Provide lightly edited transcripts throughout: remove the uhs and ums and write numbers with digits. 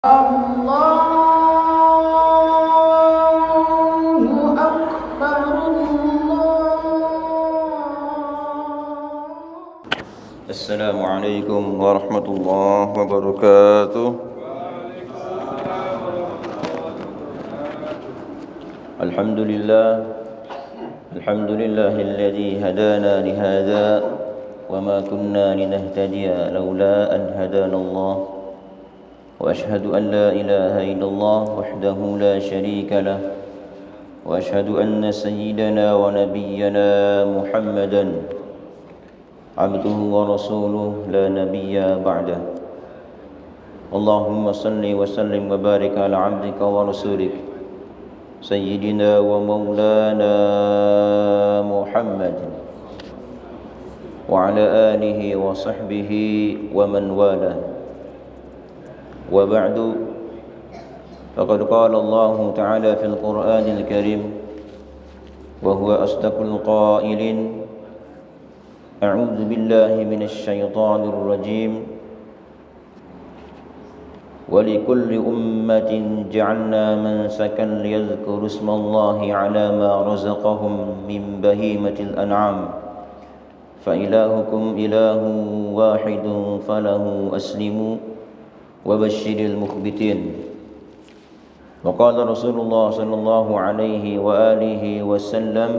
Allahu Akbar, Assalamualaikum warahmatullahi wabarakatuh. Alhamdulillahilladzi hadana lihadza wa ma kunna linahtadiya laula an hadanallah. وأشهد أن لا إله إلا الله وحده لا شريك له وأشهد أن سيدنا ونبينا محمدا عبده ورسوله لا نبي بعده اللهم صل وسلم وبارك على عبدك ورسولك سيدنا ومولانا محمد وعلى آله وصحبه ومن والاه وبعد فقد قال الله تعالى في القرآن الكريم وهو أصدق القائلين أعوذ بالله من الشيطان الرجيم ولكل أمة جعلنا منسكا ليذكروا اسم الله على ما رزقهم من بهيمة الأنعام فإلهكم إله واحد فله أسلموا وبشر المخبتين وقال رسول الله صلى الله عليه وآله وسلم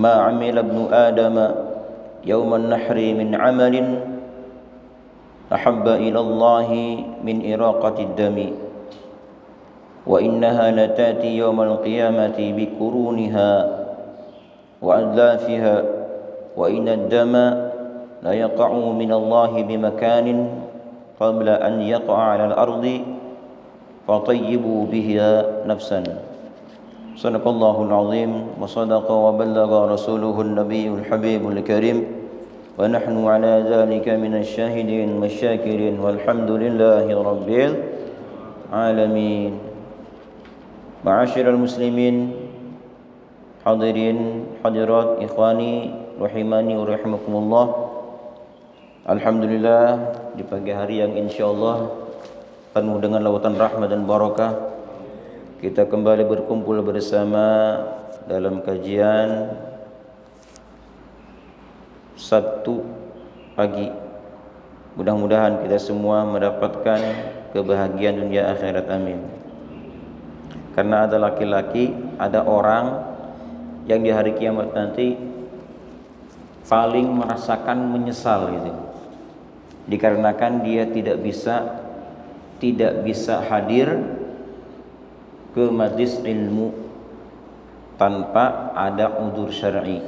ما عمل ابن آدم يوم النحر من عمل أحب إلى الله من إراقة الدم وإنها لتأتي يوم القيامة بقرونها وأذلافها وإن الدم لا يقع من الله بمكان قبل أن يقع على الأرض فطيبوا بها نفسا صدق الله العظيم وصدق وبلغ رسوله النبي الحبيب الكريم ونحن على ذلك من الشاهدين والشاكرين والحمد لله رب العالمين. معاشر المسلمين, hadirin hadirat ikhwani rahimani wa rahimakumullah. Alhamdulillah, di pagi hari yang insyaallah penuh dengan lautan rahmat dan barakah, kita kembali berkumpul bersama dalam kajian Sabtu pagi. Mudah-mudahan kita semua mendapatkan kebahagiaan dunia akhirat, amin. Karena ada laki-laki, ada orang yang di hari kiamat nanti paling merasakan menyesal gitu, dikarenakan dia tidak bisa hadir ke majlis ilmu tanpa ada udzur syar'i.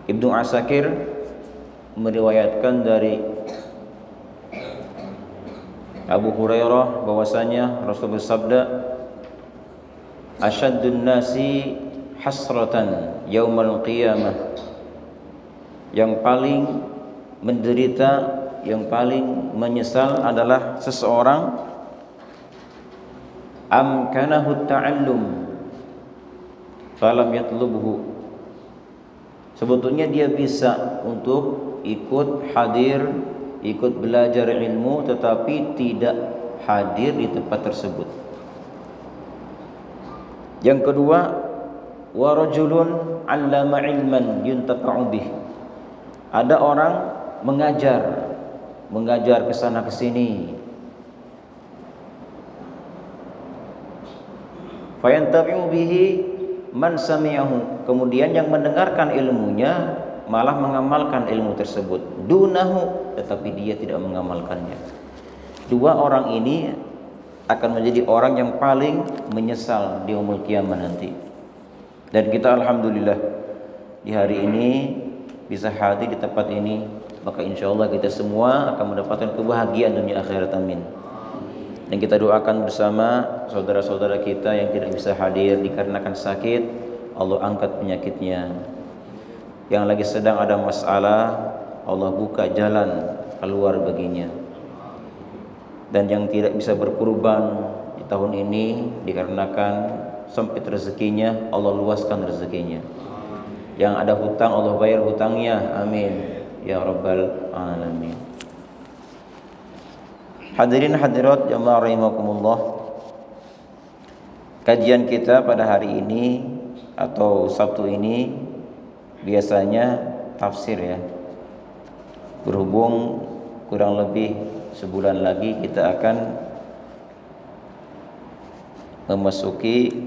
Ibnu Asakir meriwayatkan dari Abu Hurairah bahwasanya Rasul bersabda, asyaddun nasi hasratan yaumal qiyamah, yang paling menderita, yang paling menyesal adalah seseorang amkanahu ta'allum falam yatlubhu, sebetulnya dia bisa untuk ikut hadir, ikut belajar ilmu, tetapi tidak hadir di tempat tersebut. Yang kedua, wa rajulun 'allama 'ilman yuntafa'u bih. Ada orang mengajar ke sana ke sini. Fayantafi'u bihi man sami'ahu. Kemudian yang mendengarkan ilmunya malah mengamalkan ilmu tersebut. Dunahu, tetapi dia tidak mengamalkannya. Dua orang ini akan menjadi orang yang paling menyesal di yaumul qiyamah nanti. Dan kita alhamdulillah di hari ini bisa hadir di tempat ini, maka insyaallah kita semua akan mendapatkan kebahagiaan dunia akhirat, amin. Dan kita doakan bersama saudara-saudara kita yang tidak bisa hadir dikarenakan sakit, Allah angkat penyakitnya. Yang lagi sedang ada masalah, Allah buka jalan keluar baginya. Dan yang tidak bisa berkurban di tahun ini dikarenakan sempit rezekinya, Allah luaskan rezekinya. Yang ada hutang, Allah bayar hutangnya. Amin ya rabbal alamin. Hadirin hadirat jamaah rahimakumullah. Kajian kita pada hari ini atau Sabtu ini biasanya tafsir ya. Berhubung kurang lebih sebulan lagi kita akan memasuki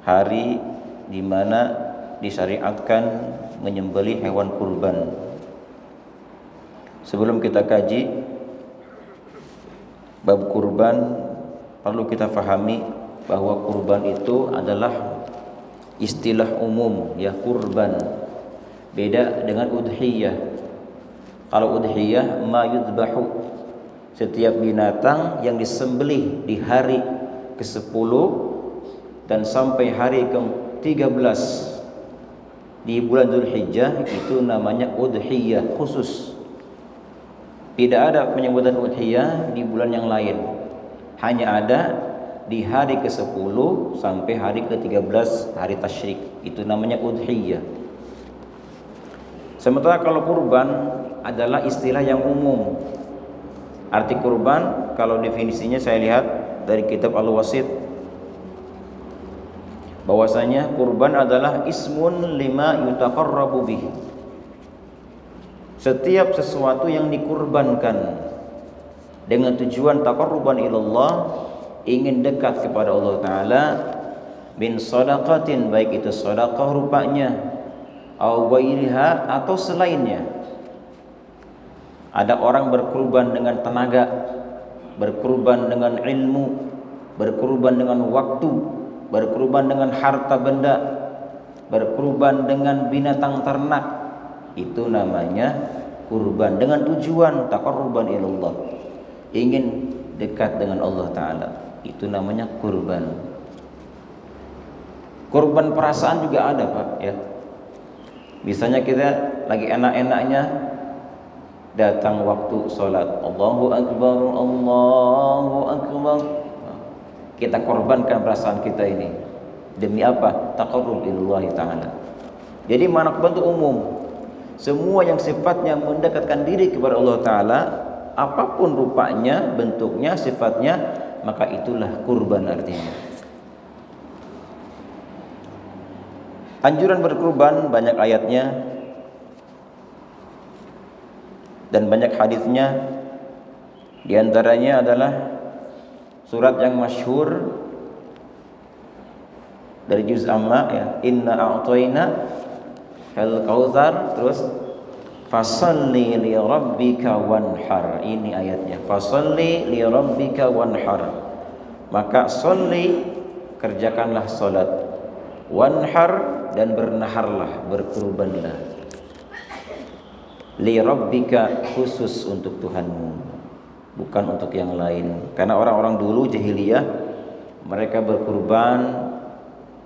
hari di mana disyariatkan menyembelih hewan kurban. Sebelum kita kaji bab kurban, perlu kita fahami bahwa kurban itu adalah istilah umum ya, kurban. Beda dengan udhiyah. Kalau udhiyah ma yudbahu, setiap binatang yang disembelih di hari ke-10 dan sampai hari ke-13 di bulan Dzulhijjah itu namanya udhiyah khusus. Tidak ada penyebutan udhiyah di bulan yang lain. Hanya ada di hari ke-10 sampai hari ke-13 hari tasyrik. Itu namanya udhiyah. Sementara kalau kurban adalah istilah yang umum. Arti kurban kalau definisinya saya lihat dari kitab Al-Wasit, bahwasanya kurban adalah ismun lima yutaqarrabu bih. Setiap sesuatu yang dikurbankan dengan tujuan taqarruban ilallah, ingin dekat kepada Allah Ta'ala, min sadaqatin, baik itu sedekah rupanya, au ghairiha atau selainnya. Ada orang berkurban dengan tenaga, berkurban dengan ilmu, berkurban dengan waktu, berkurban dengan harta benda, berkurban dengan binatang ternak. Itu namanya kurban dengan tujuan taqarruban ilallah, ingin dekat dengan Allah Ta'ala. Itu namanya kurban. Kurban perasaan juga ada Pak ya. Misalnya kita lagi enak-enaknya datang waktu sholat, Allahu Akbar, Allahu Akbar, kita korbankan perasaan kita ini. Demi apa? Taqarrub ilallahi ta'ala. Jadi makna kurban itu umum. Semua yang sifatnya mendekatkan diri kepada Allah Ta'ala, apapun rupanya, bentuknya, sifatnya, maka itulah kurban artinya. Anjuran berkurban banyak ayatnya dan banyak hadisnya. Di antaranya adalah surat yang masyhur dari juz amma ya, inna a'tayna al kautsar, terus fasalli li rabbika wanhar. Ini ayatnya, fasalli li rabbika wanhar. Maka salli, kerjakanlah salat, wanhar, dan bernaharlah, berkurbanlah. Li rabbika, khusus untuk Tuhanmu, bukan untuk yang lain. Karena orang-orang dulu jahiliyah, mereka berkurban,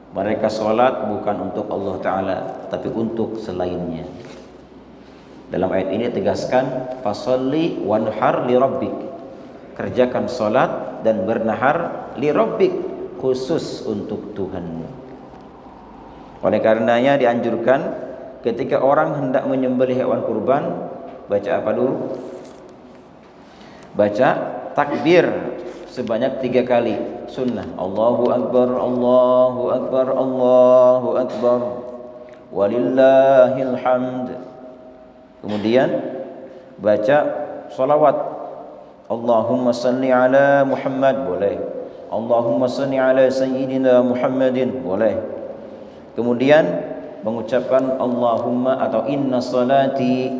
mereka sholat bukan untuk Allah Ta'ala, tapi untuk selainnya. Dalam ayat ini tegaskan fasalli wanhar li rabbik, kerjakan sholat dan bernahar li rabbik, khusus untuk Tuhanmu. Oleh karenanya dianjurkan ketika orang hendak menyembelih hewan kurban, baca apa dulu? Baca takbir sebanyak 3 kali, sunnah. Allahu Akbar, Allahu Akbar, Allahu Akbar, walillahil hamd. Kemudian baca salawat, Allahumma salli ala Muhammad, boleh. Allahumma salli ala Sayyidina Muhammadin, boleh. Kemudian mengucapkan Allahumma atau inna salati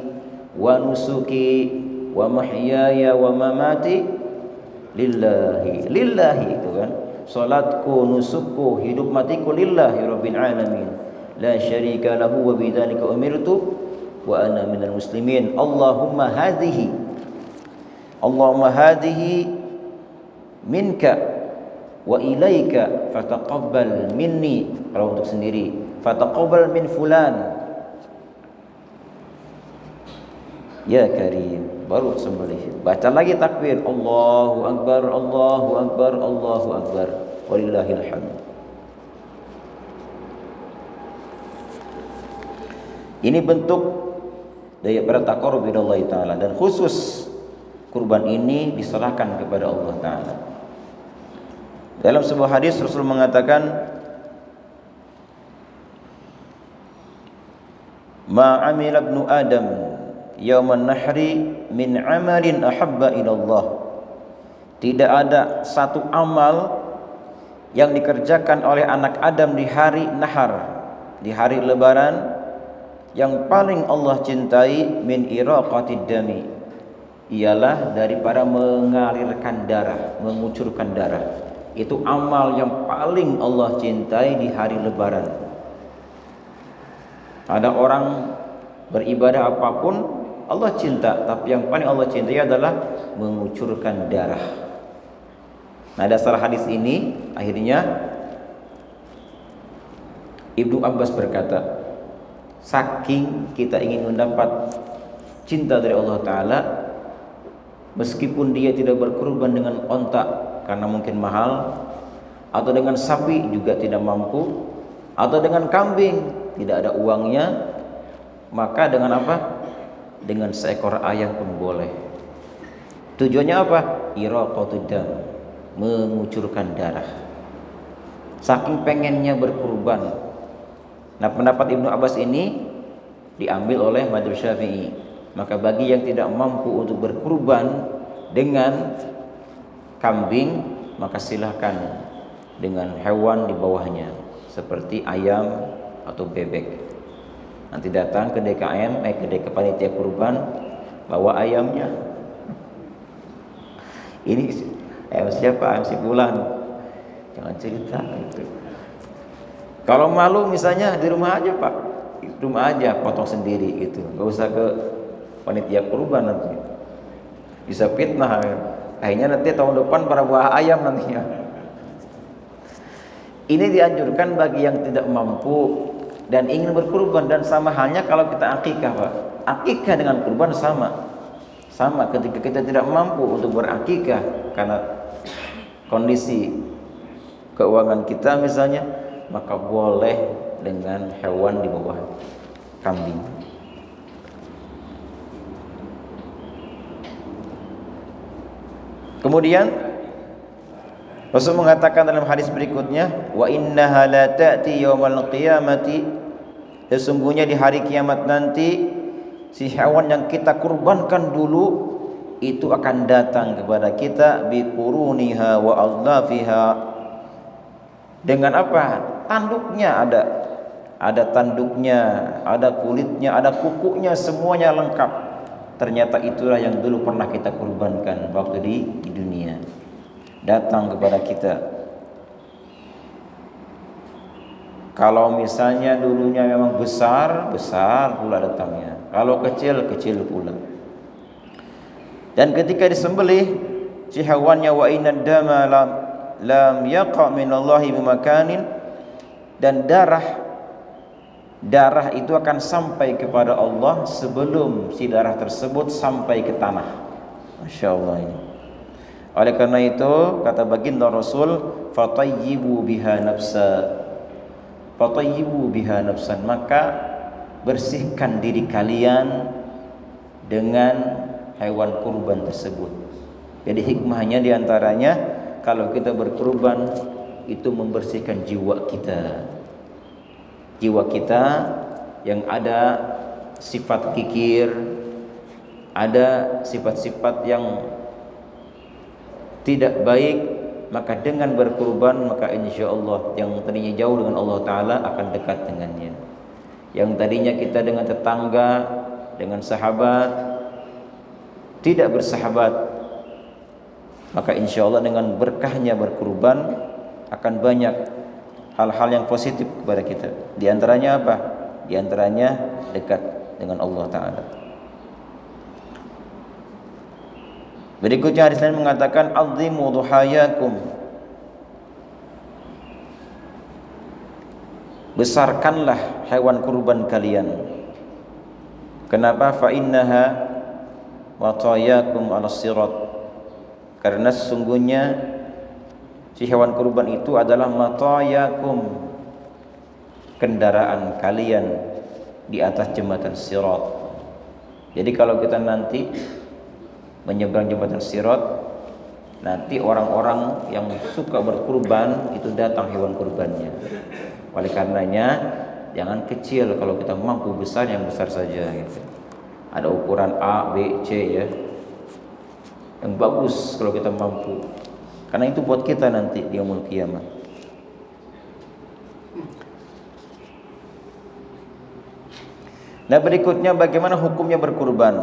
wa nusuki wa mahyaya wa mamati lillahi. Lillahi itu kan, salatku, nusukku, hidup matiku lillahi rabbil alamin, la syarika lahu wa bidzalika umirtu wa ana minal muslimin. Allahumma hadhihi, Allahumma hadhihi minka wa ilaika fataqabbal minni. Kalau untuk sendiri, fataqabbal min fulan ya karim, baru sembelih. Baca lagi takbir, Allahu Akbar, Allahu Akbar, Allahu Akbar, walillahil hamd. Ini bentuk daripada taqarrub ila Allah Ta'ala, dan khusus kurban ini diserahkan kepada Allah Ta'ala. Dalam sebuah hadis Rasul mengatakan, ma amila ibnu Adam yauman nahri min amalin ahabba ila Allah. Tidak ada satu amal yang dikerjakan oleh anak Adam di hari nahar, di hari lebaran, yang paling Allah cintai min iraqatid dami, ialah daripada mengalirkan darah, mengucurkan darah. Itu amal yang paling Allah cintai di hari lebaran. Ada orang beribadah apapun Allah cinta, tapi yang paling Allah cintai adalah mengucurkan darah. Nah, dasar hadis ini akhirnya Ibnu Abbas berkata, saking kita ingin mendapat cinta dari Allah Ta'ala, meskipun dia tidak berkurban dengan onta karena mungkin mahal, atau dengan sapi juga tidak mampu, atau dengan kambing tidak ada uangnya, maka dengan apa? Dengan seekor ayam pun boleh. Tujuannya apa? Iraqatud dam, mengucurkan darah. Saking pengennya berkurban. Nah, pendapat Ibnu Abbas ini diambil oleh mazhab Syafi'i. Maka bagi yang tidak mampu untuk berkurban dengan kambing, maka silahkan dengan hewan di bawahnya seperti ayam atau bebek. Nanti datang ke DKM, ke panitia kurban, bawa ayamnya. Ini ayam siapa? Ayam si Fulan. Jangan cerita gitu. Kalau malu misalnya di rumah aja, Pak. Di rumah aja potong sendiri gitu. Enggak usah ke panitia kurban nanti. Bisa fitnah. Akhirnya nanti tahun depan para buah ayam nantinya. Ini dianjurkan bagi yang tidak mampu dan ingin berkurban, dan sama halnya kalau kita akikah, Pak. Akikah dengan kurban sama. Sama ketika kita tidak mampu untuk berakikah karena kondisi keuangan kita misalnya, maka boleh dengan hewan di bawah kambing. Kemudian Rasul mengatakan dalam hadis berikutnya, wa innaha la ta'ti yaumal qiyamati, sesungguhnya di hari kiamat nanti si hewan yang kita kurbankan dulu itu akan datang kepada kita bi quruniha wa adlafiha, dengan apa? Tanduknya ada tanduknya, ada kulitnya, ada kukunya, semuanya lengkap. Ternyata itulah yang dulu pernah kita kurbankan waktu di dunia. Datang kepada kita. Kalau misalnya dulunya memang besar, besar pula datangnya. Kalau kecil, kecil pula. Dan ketika disembelih si hewannya, wa inad dama lam yaqa minallahi bimakanin, dan darah itu akan sampai kepada Allah sebelum si darah tersebut sampai ke tanah. Masya Allah ini. Oleh karena itu kata baginda Rasul, fatayyibu biha nafsa, fatayyibu biha nafsan, maka bersihkan diri kalian dengan hewan kurban tersebut. Jadi hikmahnya diantaranya, kalau kita berkurban itu membersihkan jiwa kita. Jiwa kita yang ada sifat kikir, ada sifat-sifat yang tidak baik, maka dengan berkurban maka insya Allah yang tadinya jauh dengan Allah Ta'ala akan dekat dengannya. Yang tadinya kita dengan tetangga, dengan sahabat tidak bersahabat, maka insya Allah dengan berkahnya berkurban akan banyak hal-hal yang positif kepada kita. Di antaranya apa? Di antaranya dekat dengan Allah Ta'ala. Berikutnya hadis lain mengatakan, azimu duhayakum, besarkanlah hewan kurban kalian. Kenapa? Fa innaha watayakum ala sirat, karena sesungguhnya si hewan kurban itu adalah matayakum, kendaraan kalian di atas jembatan Sirat. Jadi kalau kita nanti menyeberang jembatan Sirat, nanti orang-orang yang suka berkurban itu datang hewan kurbannya. Oleh karenanya jangan kecil, kalau kita mampu besar yang besar saja gitu. Ada ukuran A, B, C ya. Yang bagus kalau kita mampu. Karena itu buat kita nanti di yaumul qiyamah. Nah, berikutnya bagaimana hukumnya berkurban?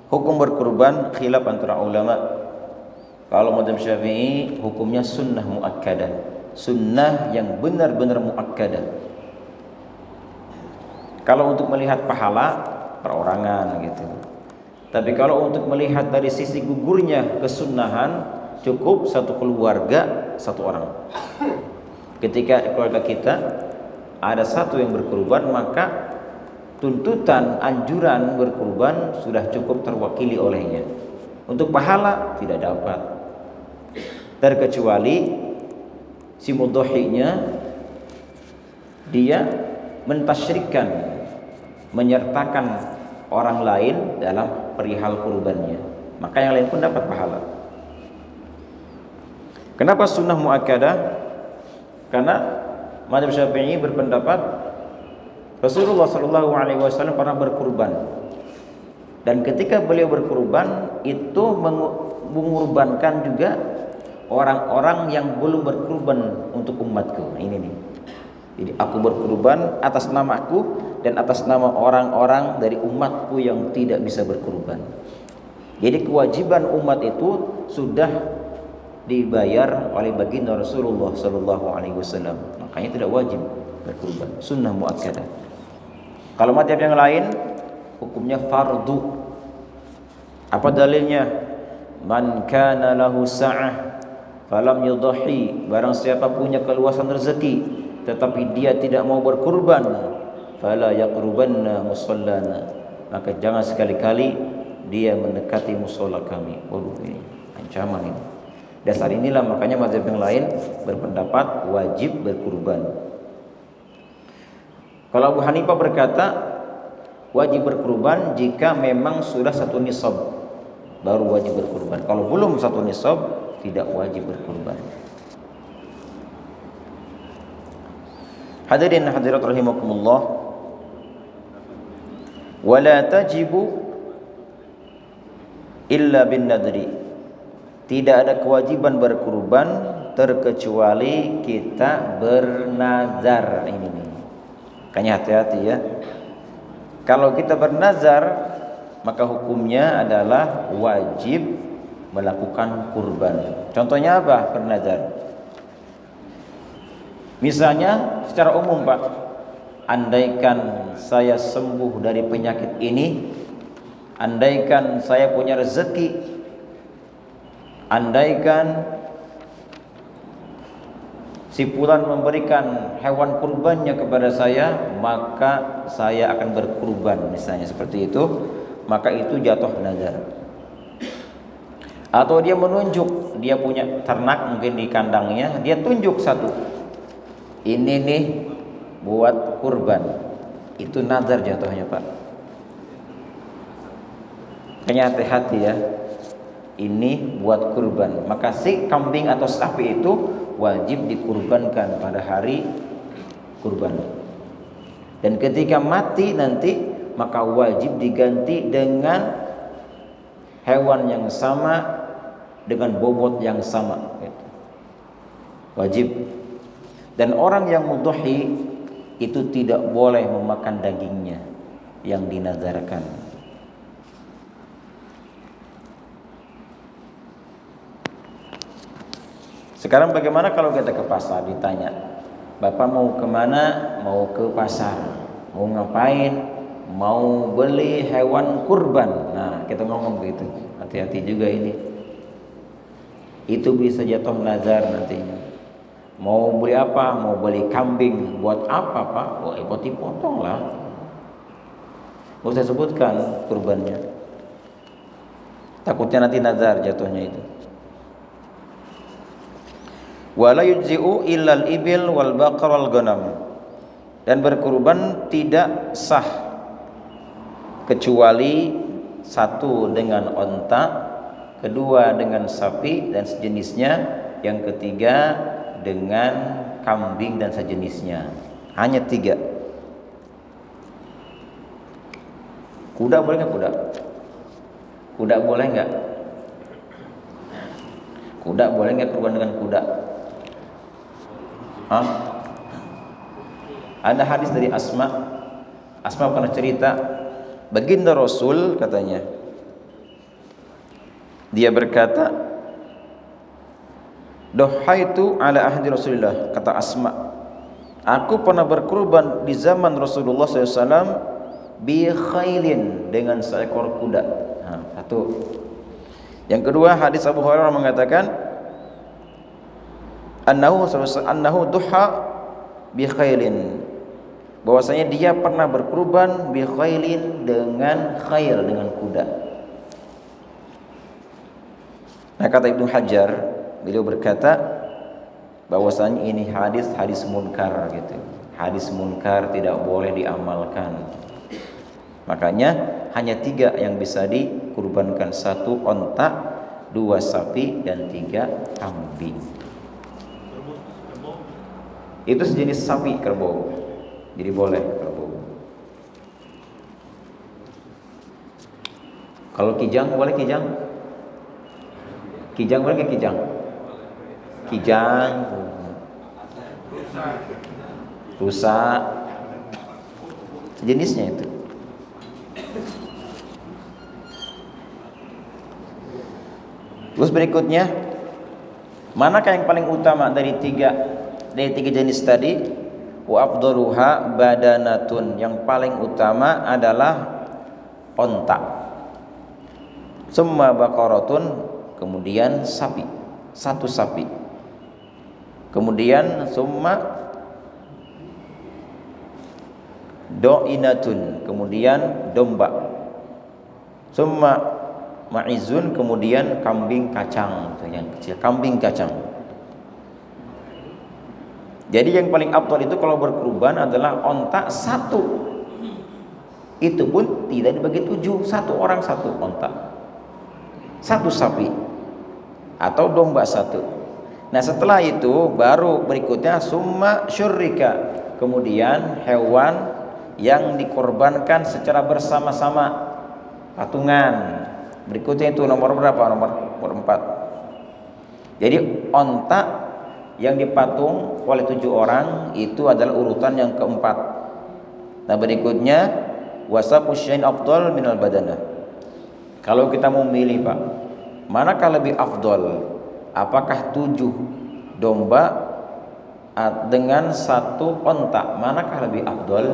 Hukum berkurban khilaf antara ulama. Kalau mazhab Syafi'i hukumnya sunnah muakkadah. Sunnah yang benar-benar muakkadah. Kalau untuk melihat pahala perorangan gitu. Tapi kalau untuk melihat dari sisi gugurnya kesunnahan, cukup satu keluarga satu orang. Ketika keluarga kita ada satu yang berkurban, maka tuntutan anjuran berkurban sudah cukup terwakili olehnya. Untuk pahala tidak dapat, terkecuali si mudhahinya dia mentasyrikan, menyertakan orang lain dalam perihal kurbannya, maka yang lain pun dapat pahala. Kenapa sunnah muakkadah? Karena mazhab Syafi'i berpendapat Rasulullah SAW pernah berkurban, dan ketika beliau berkurban itu mengurbankan juga orang-orang yang belum berkurban untuk umatku. Ini nih. Jadi aku berkurban atas nama aku dan atas nama orang-orang dari umatku yang tidak bisa berkurban. Jadi kewajiban umat itu sudah dibayar oleh baginda Rasulullah SAW. Makanya tidak wajib berkurban. Sunnah muakkadah. Kalau mazhab yang lain hukumnya fardu. Apa dalilnya? Man kana lahu sa'ah falam yudhi. Barang siapa punya keluasan rezeki tetapi dia tidak mau berkurban, fala yaqrubanna musallana, maka jangan sekali-kali dia mendekati musalla kami. Waduh, ini ancaman ini. Dasar inilah makanya mazhab yang lain berpendapat wajib berkurban. Kalau Abu Hanifah berkata wajib berkurban jika memang sudah satu nisab, baru wajib berkurban. Kalau belum satu nisab tidak wajib berkurban. Hadirin hadirat rahimakumullah, wala tajibu illa bin nadri. Tidak ada kewajiban berkurban terkecuali kita bernazar. Ini nih. Makanya hati-hati ya. Kalau kita bernazar, maka hukumnya adalah wajib melakukan kurban. Contohnya apa bernazar? Misalnya secara umum, Pak, andaikan saya sembuh dari penyakit ini, andaikan saya punya rezeki, andaikan si fulan memberikan hewan kurbannya kepada saya, maka saya akan berkurban, misalnya seperti itu, maka itu jatuh nazar. Atau dia menunjuk, dia punya ternak mungkin di kandangnya, dia tunjuk satu, ini nih buat kurban, itu nazar jatuhnya, Pak. Makanya hati-hati ya, ini buat kurban. Maka si kambing atau sapi itu wajib dikurbankan pada hari kurban. Dan ketika mati nanti, maka wajib diganti dengan hewan yang sama dengan bobot yang sama. Wajib. Dan orang yang mudhahi itu tidak boleh memakan dagingnya yang dinazarkan. Sekarang bagaimana kalau kita ke pasar ditanya, Bapak mau kemana? Mau ke pasar. Mau ngapain? Mau beli hewan kurban. Nah, kita ngomong begitu. Hati-hati juga ini. Itu bisa jatuh nazar nantinya. Mau beli apa? Mau beli kambing. Buat apa, Pak? Wah, buat dipotong lah. Mau saya sebutkan kurbannya. Takutnya nanti nazar jatuhnya itu. Wala yujzi'u illal ibil wal baqar wal ghanam. dan berkurban tidak sah kecuali satu dengan onta, kedua dengan sapi dan sejenisnya, yang ketiga dengan kambing dan sejenisnya. Hanya 3. Kuda boleh nggak kuda? Kuda boleh nggak? Kuda boleh nggak kurban dengan kuda? Hah? Ada hadis dari Asma pernah cerita, baginda Rasul katanya, dia berkata, "Dohaitu ala ahdi Rasulillah," kata Asma, "aku pernah berkurban di zaman Rasulullah SAW bi khailin, dengan seekor kuda." Nah, satu. Yang kedua, hadis Abu Hurairah mengatakan, annahu duha bi khailin, bahwasanya dia pernah berkurban bi khailin, dengan khail, dengan kuda. Nah, kata Ibnu Hajar, beliau berkata bahwasanya ini hadis munkar gitu. Hadis munkar tidak boleh diamalkan. Makanya hanya 3 yang bisa dikurbankan, 1 onta, 2 sapi, dan 3 kambing. Itu sejenis sapi kerbau, jadi boleh kerbau. Kalau kijang boleh kijang? Kijang boleh nggak kijang? Kijang, rusa, sejenisnya itu. Terus berikutnya, manakah yang paling utama dari tiga jenis tadi? Wa afdaluha badanatun, yang paling utama adalah onta. Summa baqaratun, kemudian sapi, 1 sapi. Kemudian summa do'inatun, kemudian domba. Summa ma'izun, kemudian kambing kacang, itu yang kecil, kambing kacang. Jadi yang paling afdal itu kalau berkurban adalah onta 1. Itu pun tidak dibagi 7, 1 orang 1 onta, 1 sapi, atau domba 1. Nah, setelah itu baru berikutnya summa syurrika, kemudian hewan yang dikorbankan secara bersama-sama, patungan. Berikutnya itu nomor berapa? Nomor 4. Jadi onta yang dipatung oleh 7 orang itu adalah urutan yang keempat. Nah, berikutnya wasapu syain afdal minal badana. Kalau kita mau milih, Pak, manakah lebih afdal? Apakah 7 domba dengan 1 onta? Manakah lebih afdal?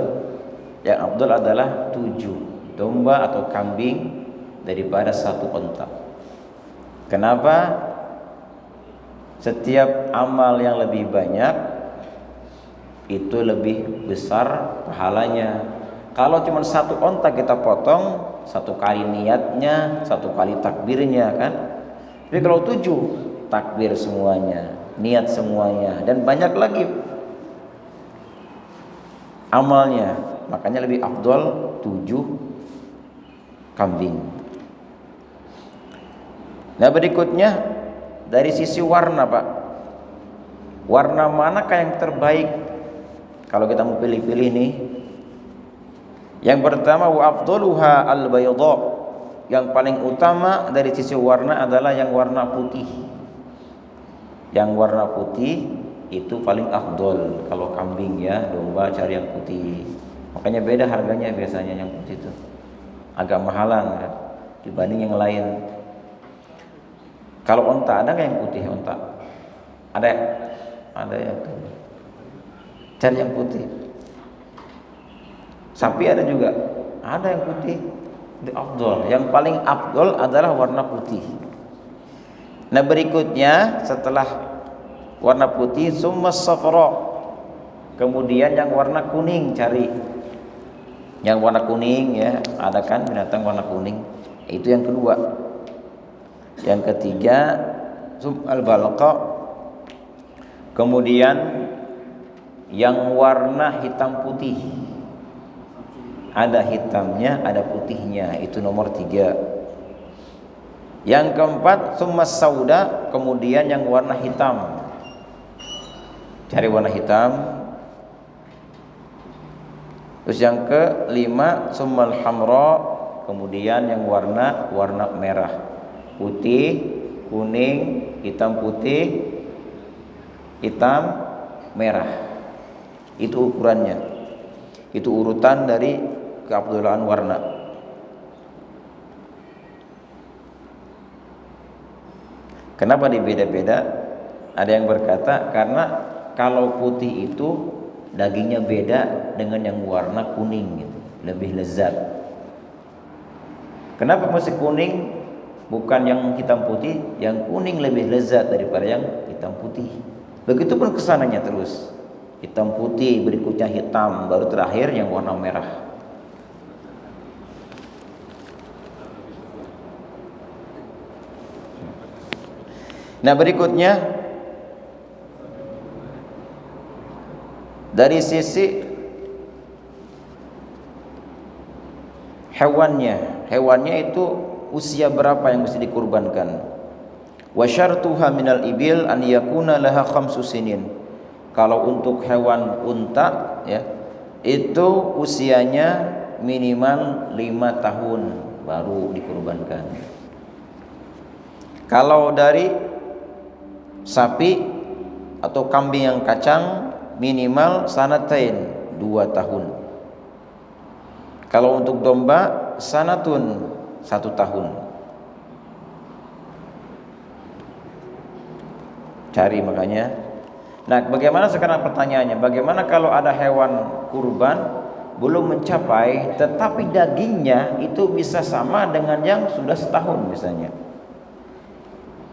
Yang afdal adalah 7 domba atau kambing daripada 1 onta. Kenapa? Setiap amal yang lebih banyak itu lebih besar pahalanya. Kalau cuma 1 onta kita potong, 1 kali niatnya, 1 kali takbirnya kan. Tapi kalau 7 takbir semuanya, niat semuanya, dan banyak lagi amalnya, makanya lebih afdal 7 kambing. Nah, berikutnya dari sisi warna, Pak, warna manakah yang terbaik kalau kita mau pilih-pilih nih? Yang pertama, wa afdaluha al-bayda, yang paling utama dari sisi warna adalah yang warna putih. Yang warna putih itu paling afdol. Kalau kambing ya, domba cari yang putih. Makanya beda harganya biasanya yang putih itu. Agak mahalan kan, dibanding yang lain. Kalau onta ada nggak yang putih onta? Ada yang tuh. Cari yang putih. Sapi ada juga, ada yang putih. Itu afdol. Yang paling afdol adalah warna putih. Nah, berikutnya setelah warna putih summa safra, kemudian yang warna kuning cari. Yang warna kuning ya, ada kan binatang warna kuning. Itu yang kedua. Yang ketiga sum al-balqa, kemudian yang warna hitam putih. Ada hitamnya, ada putihnya, itu nomor 3. Yang keempat, tsummas sauda, kemudian yang warna hitam. Cari warna hitam. Terus yang kelima, tsummal hamra, kemudian yang warna merah. Putih, kuning, hitam putih, hitam merah. Itu ukurannya. Itu urutan dari keabdalan warna. Kenapa dibeda-beda? Ada yang berkata karena kalau putih itu dagingnya beda dengan yang warna kuning gitu, lebih lezat. Kenapa mesti kuning bukan yang hitam putih? Yang kuning lebih lezat daripada yang hitam putih. Begitupun kesananya terus. Hitam putih, berikutnya hitam, baru terakhir yang warna merah. Nah, berikutnya dari sisi hewannya itu usia berapa yang mesti dikurbankan. Wa syartuha minal ibil an yakuna laha khamsu sinin. Kalau untuk hewan unta ya, itu usianya minimal 5 tahun baru dikurbankan. Kalau dari sapi atau kambing yang kacang minimal sanatain 2 tahun. Kalau untuk domba sanatun 1 tahun. Cari makanya. Nah, bagaimana sekarang pertanyaannya? Bagaimana kalau ada hewan kurban belum mencapai, tetapi dagingnya itu bisa sama dengan yang sudah setahun misalnya.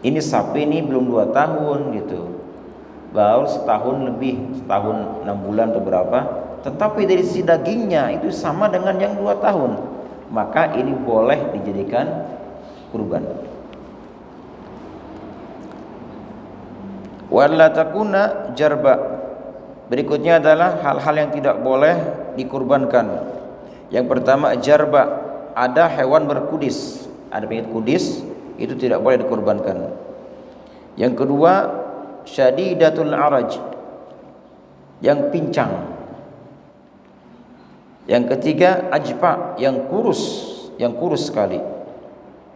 Ini sapi ini belum 2 tahun gitu, baru setahun lebih, setahun 6 bulan atau berapa, tetapi dari sisi dagingnya itu sama dengan yang 2 tahun, maka ini boleh dijadikan kurban. Wala takuna jarba. Berikutnya adalah hal-hal yang tidak boleh dikurbankan. Yang pertama jarba, ada hewan berkudis, ada penyakit kudis, itu tidak boleh dikurbankan. Yang kedua syadidatul araj, yang pincang. Yang ketiga ajpa, yang kurus sekali.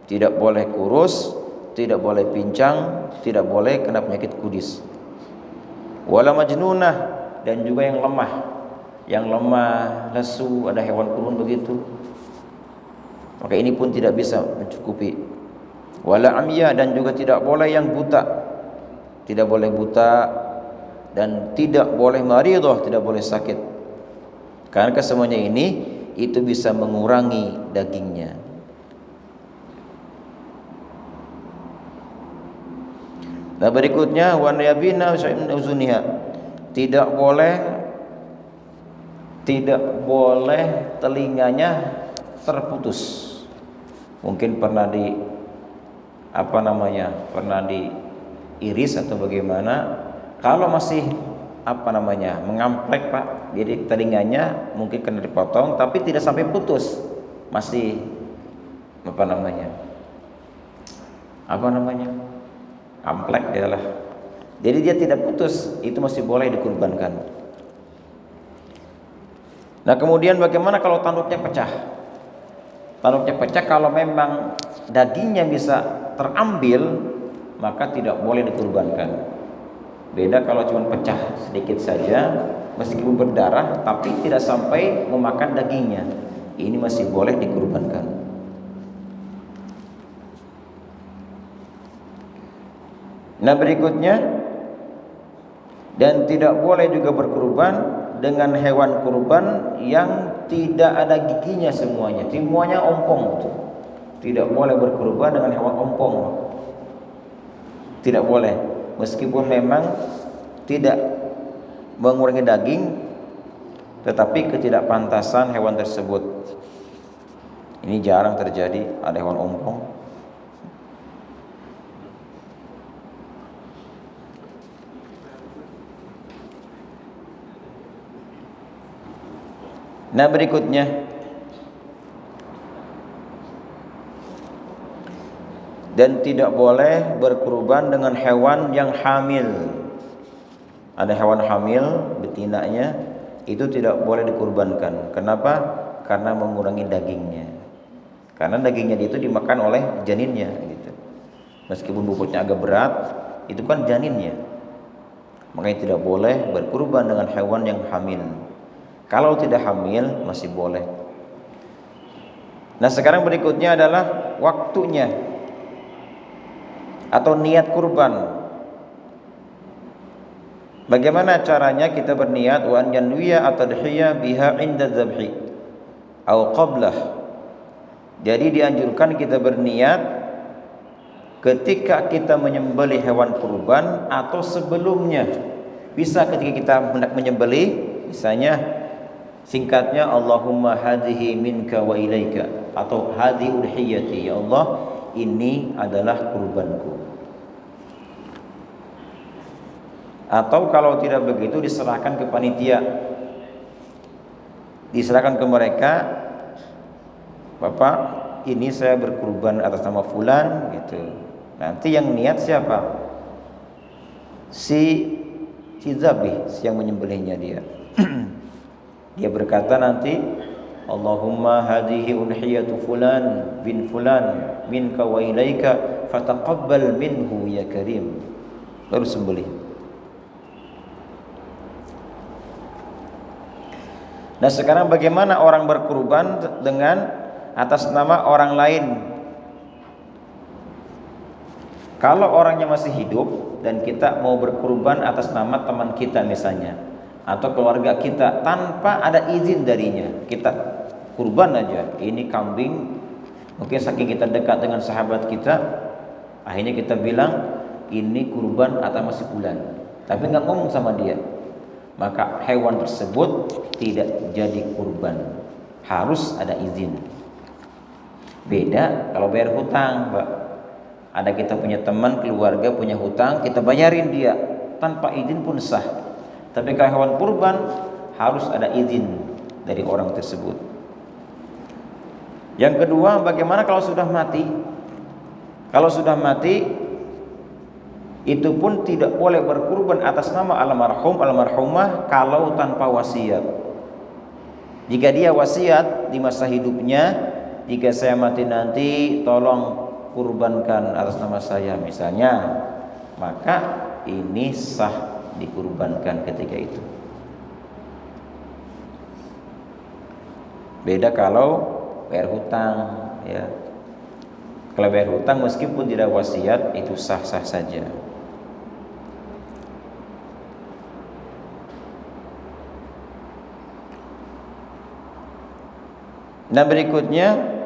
Tidak boleh kurus, tidak boleh pincang, tidak boleh kena penyakit kudis. Wala majnunah, dan juga yang lemah, lesu, ada hewan kurban begitu, maka ini pun tidak bisa mencukupi. Wala amya, dan juga tidak boleh yang buta, tidak boleh buta, dan tidak boleh maridah, tidak boleh sakit, karena kesemuanya ini itu bisa mengurangi dagingnya. Nah, berikutnya wa yabina syai'un uzuniha, tidak boleh telinganya terputus. Mungkin pernah pernah diiris atau bagaimana. Kalau masih mengamplek Pak, jadi telinganya mungkin kena dipotong tapi tidak sampai putus, masih amplek adalah, jadi dia tidak putus, itu masih boleh dikurbankan. Nah, kemudian bagaimana kalau tanduknya pecah? Tanduknya pecah kalau memang dagingnya bisa terambil, maka tidak boleh dikurbankan. Beda kalau cuma pecah sedikit saja, meskipun berdarah tapi tidak sampai memakan dagingnya, ini masih boleh dikurbankan. Nah, berikutnya, dan tidak boleh juga berkurban dengan hewan kurban yang tidak ada giginya semuanya ompong. Tidak boleh berkurban dengan hewan ompong, tidak boleh, meskipun memang tidak mengurangi daging, tetapi ketidakpantasan hewan tersebut. Ini jarang terjadi ada hewan ompong. Nah, berikutnya dan tidak boleh berkurban dengan hewan yang hamil. Ada hewan hamil betinanya itu tidak boleh dikurbankan. Kenapa? Karena mengurangi dagingnya. Karena dagingnya itu dimakan oleh janinnya gitu. Meskipun bobotnya agak berat, itu kan janinnya. Makanya tidak boleh berkurban dengan hewan yang hamil. Kalau tidak hamil masih boleh. Nah, sekarang berikutnya adalah waktunya atau niat kurban. Bagaimana caranya kita berniat wa an yanwiya at-tadhiyah biha 'inda dzabhi au qablah. Jadi dianjurkan kita berniat ketika kita menyembelih hewan kurban atau sebelumnya. Bisa ketika kita hendak menyembelih, misalnya singkatnya Allahumma hadhihi minka wa ilaika, atau hadhi udhiyati, ya Allah ini adalah kurbanku. Atau kalau tidak begitu diserahkan ke panitia, diserahkan ke mereka, Bapak ini saya berkurban atas nama fulan gitu. Nanti yang niat siapa? Si zabih, si yang menyembelihnya dia. Dia berkata nanti Allahumma hadhihi unhiyatu fulan bin fulan minka wa ilaika fataqabbal minhu ya karim. Baru sembelih. Nah, sekarang bagaimana orang berkurban dengan atas nama orang lain? Kalau orangnya masih hidup dan kita mau berkurban atas nama teman kita misalnya, atau keluarga kita tanpa ada izin darinya, kita kurban aja. Ini kambing, mungkin saking kita dekat dengan sahabat kita, akhirnya kita bilang ini kurban atas masih bulan, tapi nggak ngomong sama dia, maka hewan tersebut tidak jadi kurban, harus ada izin. Beda kalau bayar hutang, Pak. Ada kita punya teman, keluarga punya hutang, kita bayarin dia tanpa izin pun sah. Tapi kalau hewan kurban harus ada izin dari orang tersebut. Yang kedua, bagaimana kalau sudah mati? Kalau sudah mati, itu pun tidak boleh berkurban atas nama almarhum almarhumah kalau tanpa wasiat. Jika dia wasiat di masa hidupnya, jika saya mati nanti tolong kurbankan atas nama saya misalnya, maka ini sah dikurbankan ketika itu. Beda kalau bayar hutang, ya. Kalau bayar hutang meskipun tidak wasiat itu sah-sah saja. Nah, berikutnya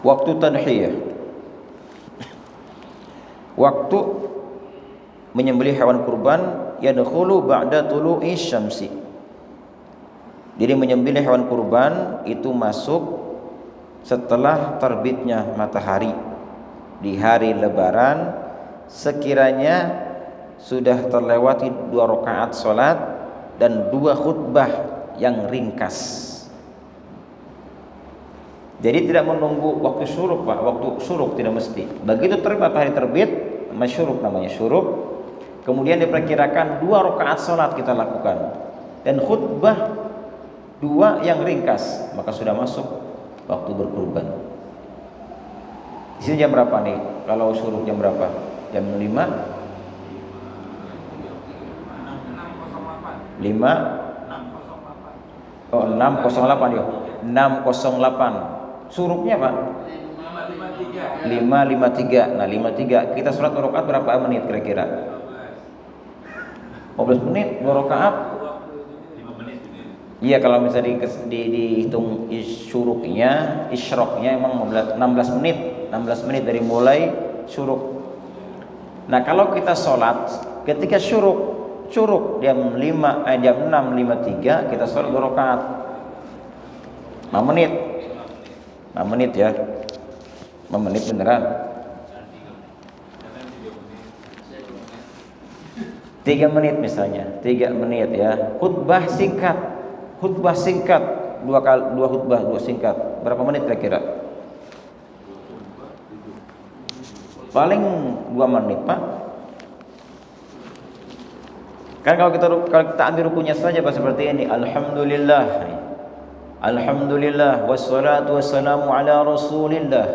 waktu tadhiyah. Waktu menyembelih hewan kurban yadkhulu ba'da tulu'i syamsi. Jadi menyembelih hewan kurban itu masuk setelah terbitnya matahari di hari lebaran, sekiranya sudah terlewati 2 rakaat salat dan 2 khutbah yang ringkas. Jadi tidak menunggu waktu syuruk, Pak. Waktu syuruk tidak mesti. Begitu matahari terbit, masyuruk namanya syuruk. Kemudian diperkirakan 2 rakaat salat kita lakukan dan khutbah 2 yang ringkas, maka sudah masuk waktu berkurban. Di sini jam berapa nih? Kalau syuruk jam berapa? Jam 5? 5? Oh, 6.08 ya. 6.08. Suruknya Pak 5.53. Nah 5.3 kita sholat 2 rakaat berapa menit kira-kira? 15 menit 2 rakaat. Iya, kalau misalnya dihitung syuruknya, isyroknya emang 16 menit 16 menit dari mulai syuruk. Nah kalau kita sholat ketika syuruk jam 6.53 kita sholat 2 rakaat 5 menit 5 menit ya, 5 menit beneran. 3 menit misalnya, 3 menit ya. Khutbah singkat khutbah singkat, dua khutbah, dua singkat. Berapa menit kira-kira? Paling 2 menit, Pak. Kan kalau kita ambil rukunya saja Pak seperti ini, alhamdulillah. Alhamdulillah wassalatu wassalamu ala Rasulillah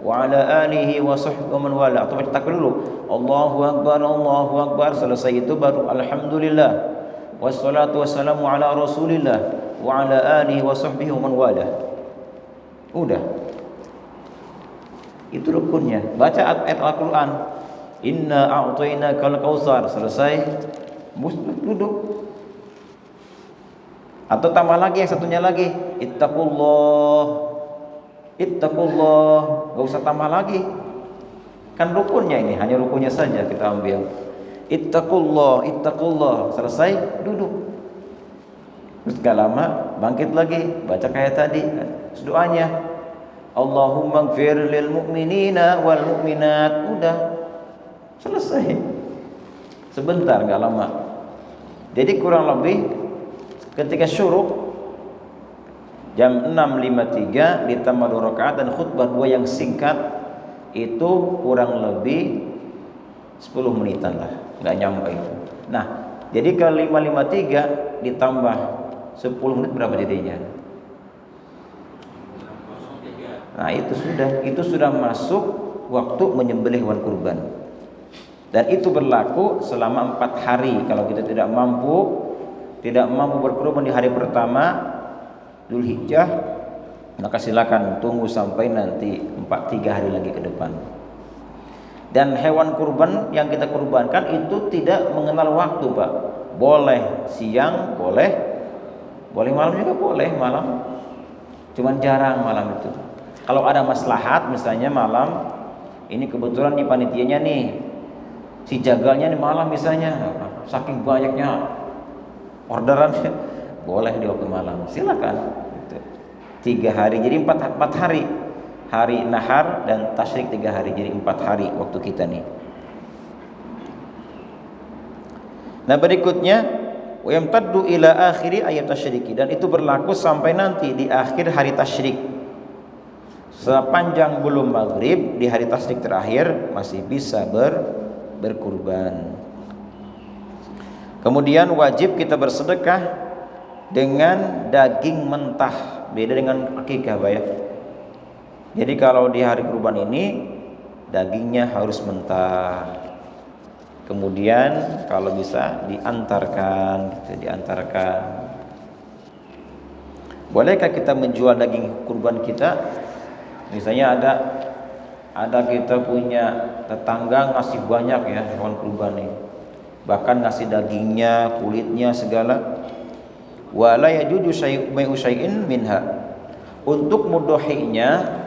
wa ala alihi wa sahbihi wa man wala. Atau baca takbir dulu. Allahu akbar. Selesai itu baru alhamdulillah wassalatu wassalamu ala Rasulillah wa ala alihi wa sahbihi wa man wala. Udah. Itu rukunnya. Baca ayat Al-Qur'an. Inna a'tainakal kautsar. Selesai. Duduk. Atau tambah lagi yang satunya lagi, ittaqullah. Enggak usah tambah lagi. Kan rukunnya ini, hanya rukunnya saja kita ambil. Ittaqullah. Selesai, duduk. Terus gak lama bangkit lagi, baca kayak tadi. Doanya Allahumma ighfir lil mu'minina wal mu'minat. Udah selesai. Sebentar, gak lama. Jadi kurang lebih ketika syuruk jam 6.53 ditambah 2 rakaat dan khutbah 2 yang singkat, itu kurang lebih 10 menitan lah, nggak nyampe itu. Nah, jadi kalau 5.53 ditambah 10 menit berapa jadinya? Nah, itu sudah masuk waktu menyembelih hewan kurban. Dan itu berlaku selama 4 hari. Kalau kita tidak mampu berkurban di hari pertama Dzulhijjah, maka silakan tunggu sampai nanti 3 hari lagi ke depan. Dan hewan kurban yang kita kurbankan itu tidak mengenal waktu, Pak. Boleh siang, boleh malam juga boleh, malam. Cuman jarang malam itu. Kalau ada maslahat misalnya malam, ini kebetulan nih panitianya nih, si jagalnya nih malam misalnya, saking banyaknya orderan, boleh di waktu malam, silakan. 3 hari, jadi 4 hari. Hari nahar dan tasyrik 3 hari, jadi 4 hari waktu kita nih. Nah, berikutnya wa yamtaddu ila akhiri ayat tasyriki, dan itu berlaku sampai nanti di akhir hari tasyrik. Sepanjang belum maghrib di hari tasyrik terakhir masih bisa berkurban. Kemudian wajib kita bersedekah dengan daging mentah, beda dengan akikah, Pak ya. Jadi kalau di hari kurban ini dagingnya harus mentah. Kemudian kalau bisa diantarkan. Bolehkah kita menjual daging kurban kita? Misalnya ada kita punya tetangga ngasih banyak ya hewan kurban ini. Bahkan ngasih dagingnya, kulitnya, segala. Wala yajuzu syai'un minha. Untuk mudhohinya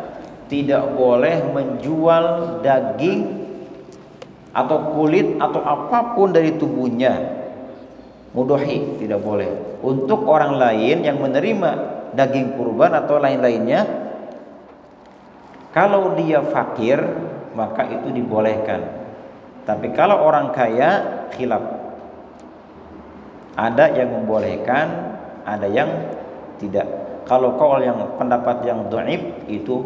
tidak boleh menjual daging atau kulit atau apapun dari tubuhnya. Mudhohi tidak boleh. Untuk orang lain yang menerima daging kurban atau lain-lainnya, kalau dia fakir maka itu dibolehkan. Tapi kalau orang kaya, khilaf. Ada yang membolehkan, ada yang tidak. Kalau kaul yang pendapat yang dhaif itu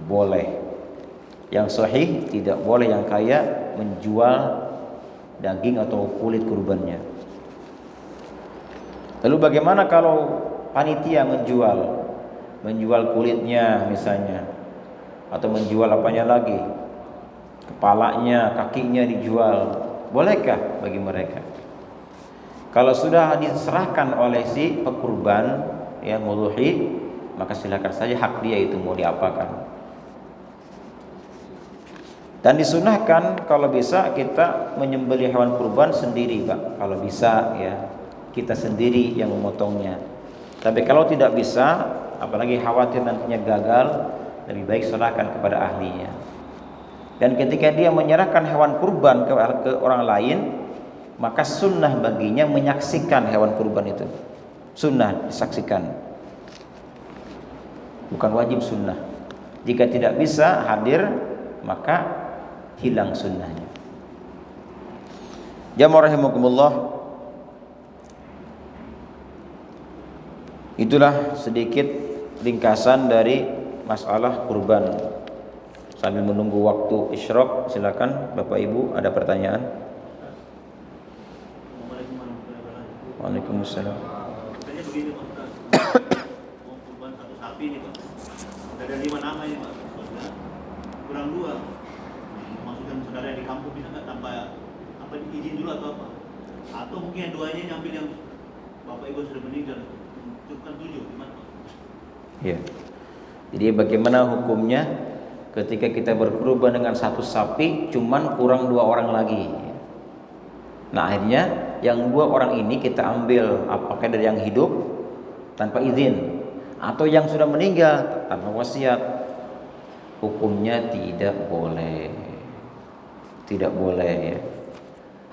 boleh. Yang sahih tidak boleh yang kaya menjual daging atau kulit kurbannya. Lalu bagaimana kalau panitia menjual kulitnya misalnya, atau menjual apanya lagi, kepalanya, kakinya dijual, bolehkah bagi mereka? Kalau sudah diserahkan oleh si pekurban yang mudhuhi, maka silakan saja, hak dia itu mau diapakan. Dan disunahkan kalau bisa kita menyembelih hewan kurban sendiri, Pak. Kalau bisa ya, kita sendiri yang memotongnya. Tapi kalau tidak bisa, apalagi khawatir nantinya gagal, lebih baik serahkan kepada ahlinya. Dan ketika dia menyerahkan hewan kurban ke orang lain, maka sunnah baginya menyaksikan hewan kurban itu. Sunnah disaksikan, bukan wajib sunnah. Jika tidak bisa hadir, maka hilang sunnahnya. Jamaah rahimakumullah. Itulah sedikit ringkasan dari masalah kurban. Sambil menunggu waktu isyraq, silakan Bapak Ibu ada pertanyaan. Waalaikumsalam. Katanya begini Pak Ustaz, mau kurban satu sapi nih Pak, ada 5 nama ini Pak, saudara kurang 2, maksudkan saudara di kampung bisa nggak tanpa apa izin dulu atau apa? Atau mungkin yang 2-nya nyambil yang Bapak Ibu sudah meninggal, cukupkan 7, gimana Pak? Ya. Jadi bagaimana hukumnya ketika kita berkurban dengan satu sapi cuman kurang 2 orang lagi. Nah akhirnya yang 2 orang ini kita ambil apakah dari yang hidup tanpa izin atau yang sudah meninggal tanpa wasiat. Hukumnya tidak boleh. Tidak boleh ya.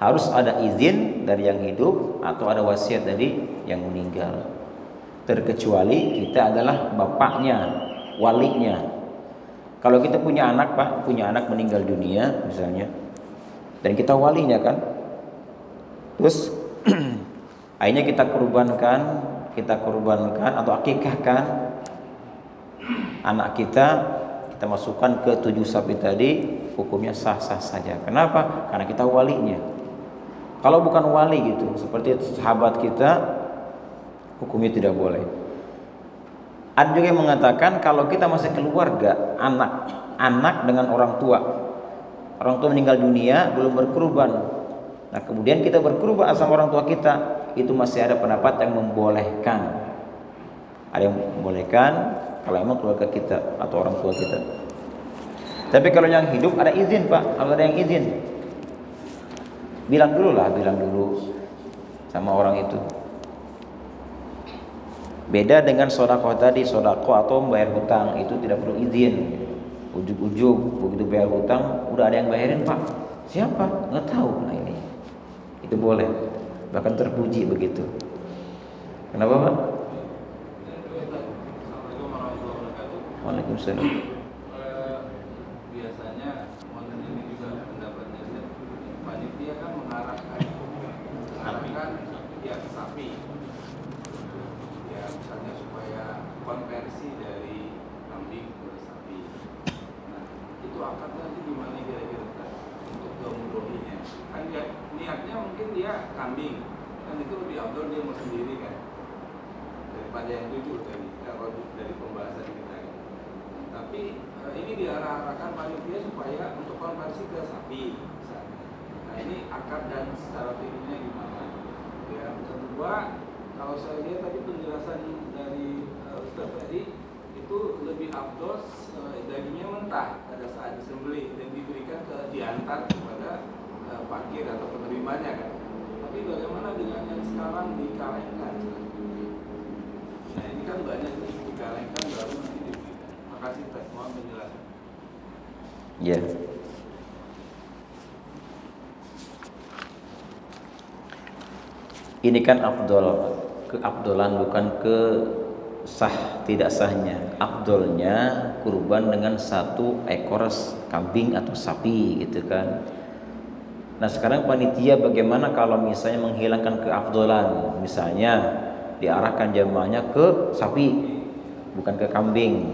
Harus ada izin dari yang hidup atau ada wasiat dari yang meninggal. Terkecuali kita adalah bapaknya, walinya. Kalau kita punya anak Pak, punya anak meninggal dunia misalnya, dan kita walinya kan, terus akhirnya kita kurbankan atau akikahkan anak kita masukkan ke 7 sapi tadi, hukumnya sah-sah saja. Kenapa? Karena kita walinya. Kalau bukan wali gitu, seperti sahabat kita, hukumnya tidak boleh. Ada juga yang mengatakan kalau kita masih keluarga, anak dengan orang tua meninggal dunia belum berkurban, nah kemudian kita berkurban sama orang tua kita, itu masih ada pendapat yang membolehkan. Ada yang membolehkan kalau memang keluarga kita atau orang tua kita. Tapi kalau yang hidup ada izin Pak, kalau ada yang izin, bilang dulu sama orang itu. Beda dengan sedekah tadi, sedekah atau membayar hutang itu tidak perlu izin. Ujug-ujug begitu bayar hutang udah ada yang bayarin Pak. Siapa? Nggak tahu. Nah ini itu boleh, bahkan terpuji begitu. Kenapa Pak? Waalaikumsalam. Biasanya momen ini juga pendapatnya panitia kan mengarahkan ya ke sapi. Ya misalnya supaya konversi dari kambing ke sapi. Nah itu akad nanti gimana kira-kira untuk kemudahinya? Kan dia niatnya mungkin dia kambing, kan itu lebih afdol dia mau sendiri kan daripada yang 7 tadi kalau dari pembahasan kita kan. Tapi ini diarahkan panitia supaya untuk konversi ke sapi misalnya. Nah ini akad dan secara fikihnya gimana? Yang kedua, kalau saya lihat tadi penjelasan dari Ustaz tadi itu lebih afdol dagingnya mentah pada saat disembelih dan diberikan diantar kepada fakir atau penerimanya kan. Tapi bagaimana dengan yang sekarang dikalengkan? Nah ini kan banyak nih dikalengkan baru nanti diberikan. Makasih Ustaz, mohon penjelasan. Ya. Ini kan afdol, keafdolan bukan ke sah tidak sahnya. Afdolnya kurban dengan 1 ekor kambing atau sapi gitu kan. Nah sekarang panitia bagaimana kalau misalnya menghilangkan keafdolan, misalnya diarahkan jamaahnya ke sapi bukan ke kambing.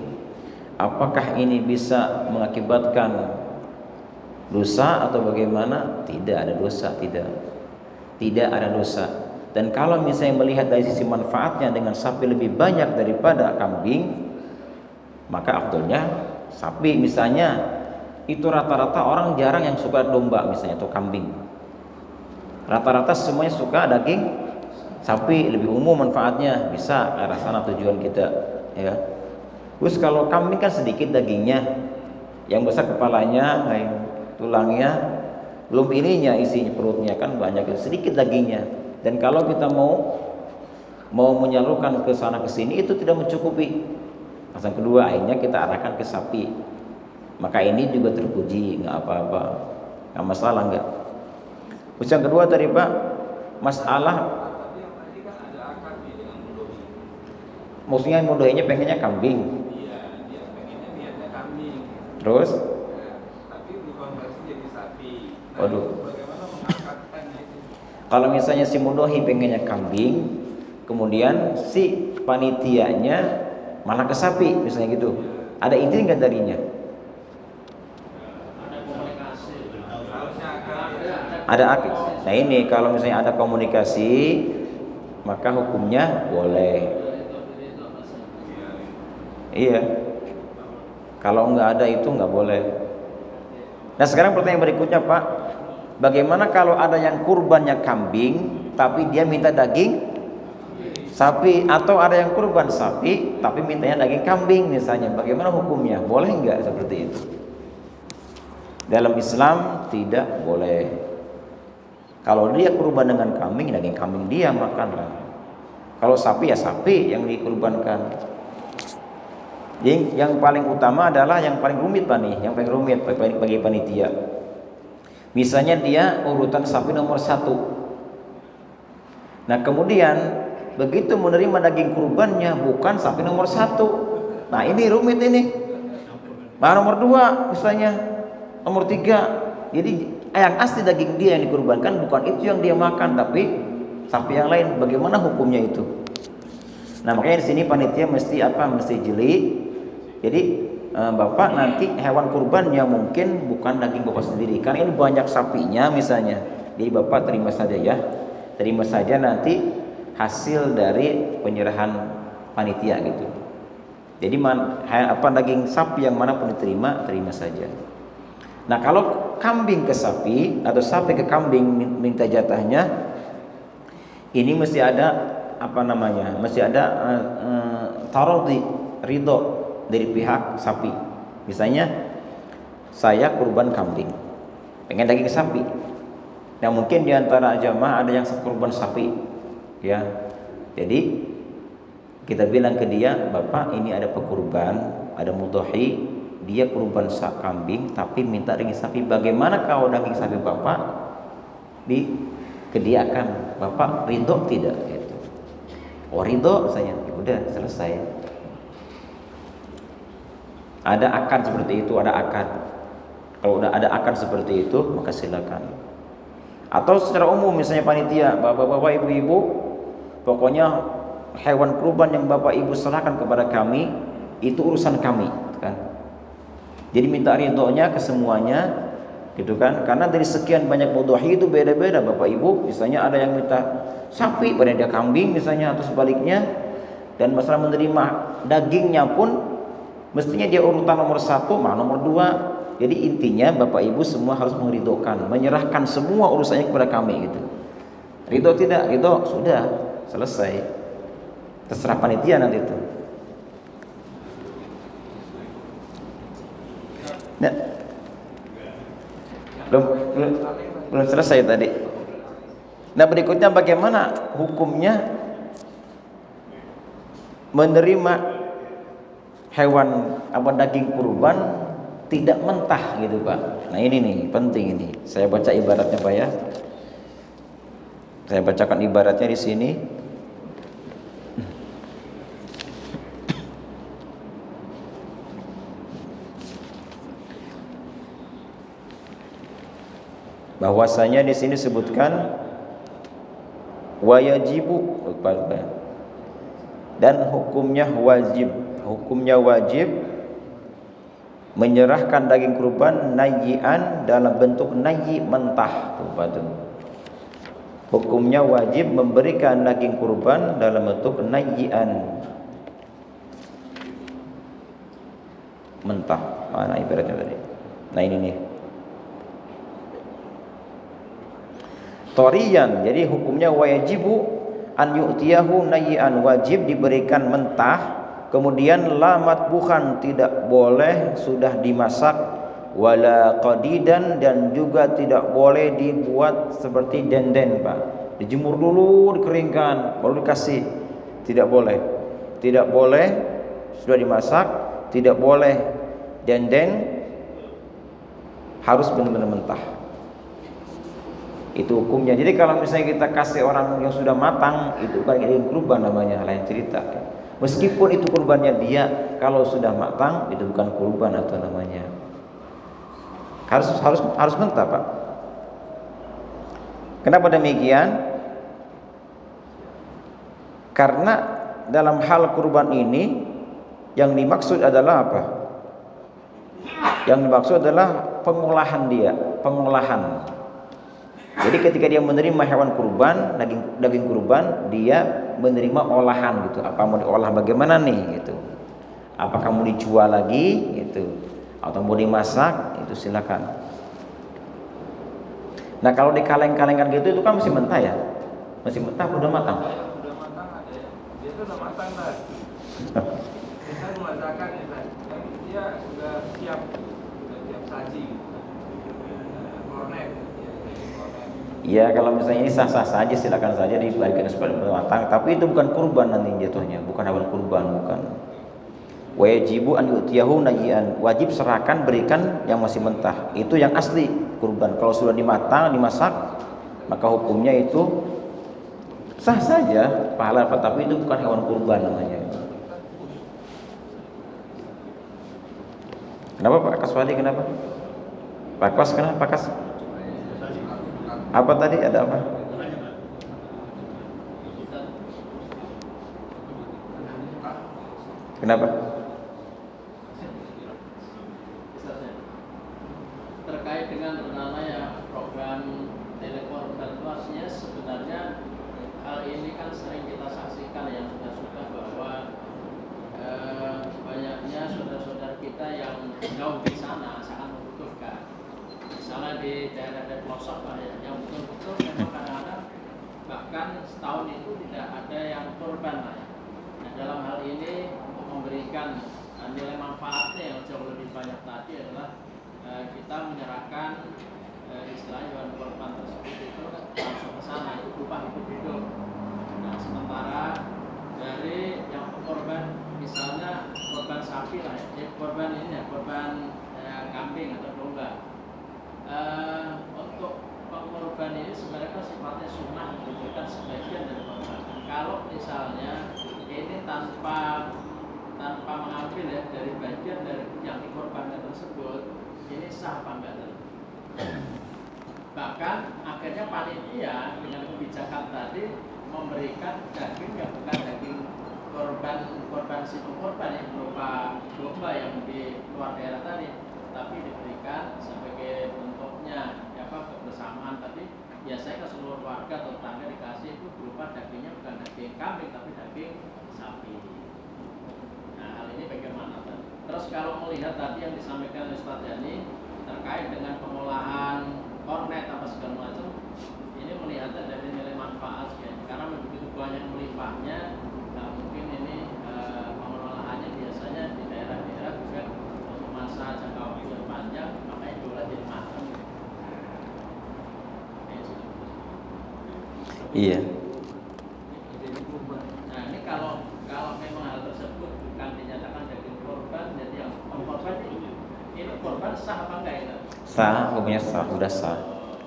Apakah ini bisa mengakibatkan dosa atau bagaimana? Tidak ada dosa, tidak ada dosa. Dan kalau misalnya melihat dari sisi manfaatnya dengan sapi lebih banyak daripada kambing, maka afdolnya sapi. Misalnya itu rata-rata orang jarang yang suka domba misalnya atau kambing, rata-rata semuanya suka daging sapi, lebih umum manfaatnya, bisa ke arah sana tujuan kita ya. Terus kalau kambing kan sedikit dagingnya, yang besar kepalanya, tulangnya, belum ininya isinya perutnya kan banyak, sedikit dagingnya. Dan kalau kita mau menyalurkan ke sana ke sini itu tidak mencukupi. Yang kedua akhirnya kita arahkan ke sapi. Maka ini juga terpuji, nggak apa-apa, nggak masalah nggak. Terus yang kedua tadi Pak, masalah maksudnya mudahinya pengennya kambing. Iya, dia pengennya niatnya kambing. Terus? Tapi dikonversi jadi sapi. Nah, Waduh. bagaimana mengangkatkannya itu? Kalau misalnya si mudahi pengennya kambing, kemudian si panitianya malah ke sapi misalnya gitu, ada izin nggak darinya? Ada akid. Nah ini kalau misalnya ada komunikasi maka hukumnya boleh. Iya. Kalau nggak ada itu nggak boleh. Nah sekarang pertanyaan berikutnya Pak, bagaimana kalau ada yang kurbannya kambing tapi dia minta daging sapi, atau ada yang kurban sapi tapi mintanya daging kambing misalnya, bagaimana hukumnya? Boleh nggak seperti itu? Dalam Islam tidak boleh. Kalau dia kurban dengan kambing, daging kambing dia makanlah. Kalau sapi ya sapi yang dikurbankan. Yang paling utama adalah yang paling rumit Pak nih, yang paling rumit bagi panitia. Misalnya dia urutan sapi nomor 1. Nah kemudian begitu menerima daging kurbannya bukan sapi nomor 1. Nah ini rumit ini. Nah nomor 2 misalnya, nomor 3. Jadi yang asli daging dia yang dikurbankan bukan itu yang dia makan, tapi sapi yang lain. Bagaimana hukumnya itu? Nah makanya di sini panitia mesti apa? Mesti jeli. Jadi bapak nanti hewan kurbannya mungkin bukan daging bapak sendiri, karena ini banyak sapinya misalnya. Jadi bapak terima saja ya, terima saja nanti hasil dari penyerahan panitia gitu. Jadi daging sapi yang mana pun diterima, terima saja. Nah kalau kambing ke sapi atau sapi ke kambing minta jatahnya, ini mesti ada apa namanya? Mesti ada taradhi, ridho dari pihak sapi. Misalnya saya kurban kambing, pengen daging sapi. Nah mungkin diantara jamaah ada yang kurban sapi, ya. Jadi kita bilang ke dia, Bapak ini ada pekurban, ada mudhahi. Dia kurban kambing tapi minta daging sapi. Bagaimana kalau daging sapi Bapak dikediakan? Bapak ridho tidak? Gitu. Oh ridho saya. Udah selesai. Ada akad seperti itu, ada akad. Kalau udah ada akad seperti itu maka silakan. Atau secara umum misalnya panitia, bapak-bapak, ibu-ibu, pokoknya hewan kurban yang bapak ibu serahkan kepada kami itu urusan kami, kan? Jadi minta ridhonya ke semuanya, gitu kan? Karena dari sekian banyak mudhahi itu beda-beda bapak ibu. Misalnya ada yang minta sapi, pada dia kambing misalnya, atau sebaliknya. Dan masalah menerima dagingnya pun mestinya dia urutan nomor 1, nomor 2. Jadi intinya bapak ibu semua harus meridhokan, menyerahkan semua urusannya kepada kami gitu. Ridho tidak? Ridho, sudah selesai. Terserah panitia nanti itu. Nah, belum selesai tadi. Nah berikutnya bagaimana hukumnya menerima hewan daging kurban tidak mentah gitu Pak. Nah ini nih penting ini. Saya baca ibaratnya Pak ya. Saya bacakan ibaratnya di sini. Bahwasanya di sini disebutkan wajibu dan hukumnya wajib menyerahkan daging kurban nayyi'an dalam bentuk nayyi mentah. Hukumnya wajib memberikan daging kurban dalam bentuk nayyi'an mentah. Mana ibaratnya tadi? Nah ini nih. Toriyan, jadi hukumnya wajibu an yu'tiyahu nayyi'an, wajib diberikan mentah. Kemudian la matbuhan, tidak boleh sudah dimasak, wala qadidan, dan juga tidak boleh dibuat seperti denden Pak. Dijemur dulu, dikeringkan, baru dikasih. Tidak boleh. Tidak boleh sudah dimasak, tidak boleh denden, harus benar-benar mentah. Itu hukumnya. Jadi kalau misalnya kita kasih orang yang sudah matang, itu kan daging kurban namanya, lain cerita. Meskipun itu kurbannya dia, kalau sudah matang itu bukan kurban atau namanya. Harus mentah Pak. Kenapa demikian? Karena dalam hal kurban ini yang dimaksud adalah apa? Yang dimaksud adalah pengolahan dia, pengolahan. Jadi ketika dia menerima hewan kurban, daging kurban, dia menerima olahan gitu. Apa mau diolah bagaimana nih gitu? Apakah mau dijual lagi gitu atau mau dimasak, itu silakan. Nah, kalau di kaleng-kalengan gitu itu kan masih mentah ya? Masih mentah udah matang? Udah matang ada ya. Dia tuh udah matang kan. Saya mengatakan ya kan, dia sudah siap saji gitu. Kornet, ya, kornet. Ya, kalau misalnya ini sah-sah saja silakan saja dibalikan seperti matang, tapi itu bukan kurban nanti jatuhnya, bukan hewan kurban, bukan. Wajibu an yu'tiyahu nayyan, wajib serahkan berikan yang masih mentah. Itu yang asli kurban. Kalau sudah dimatang, dimasak, maka hukumnya itu sah saja pahala apa, tapi itu bukan hewan kurban namanya. Kenapa Pak Kaswadi, kenapa? Pak Kas, kenapa Pak Kas? Apa tadi, ada apa? Kenapa? Terkait dengan namanya program telekorban luasnya, sebenarnya hal ini kan sering kita saksikan yang sudah bahwa banyaknya saudara-saudara kita yang jauh di sana sangat membutuhkan. Misalnya di daerah-daerah pelosok yang betul-betul memang kadang-kadang bahkan setahun itu tidak ada yang korban. Nah, dalam hal ini untuk memberikan nilai manfaatnya yang jauh lebih banyak tadi adalah kita menyerahkan istilahnya hewan korban tersebut itu langsung ke sana, itu berupa hidup-hidup. Nah, sementara dari yang korban misalnya korban sapi lah ya, korban ini ya, korban kambing atau domba. Untuk pengorban ini sebenarnya kan sifatnya sunnah, diberikan sebagian dari korban. Kalau misalnya ini tanpa mengambil ya dari bagian dari yang dikorbankan tersebut, ini sah apa enggak? Bahkan akhirnya panitia dengan kebijakan tadi memberikan daging yang bukan daging korban situ korban yang berupa domba yang di luar daerah tadi, tapi diberikan sebagai bentuknya kebersamaan tadi. Biasanya ke seluruh warga atau tetangga dikasih itu berupa dagingnya bukan daging kambing tapi daging sapi. Nah, hal ini bagaimana? Terus kalau melihat tadi yang disampaikan oleh Ustaz Yani terkait dengan pengolahan kornet apa segala macam, ini melihatnya dari nilai manfaat ya, karena begitu banyak melimpahnya. Nah, mungkin ini pengolahannya biasanya di daerah-daerah juga untuk masa jangka waktu yang panjang, makanya diolah jadi matang. Iya. Nah, ini kalau memang hal tersebut bukan dinyatakan daging korban, jadi yang korban ini korban sah apa enggak itu? Sah, hukumnya sah,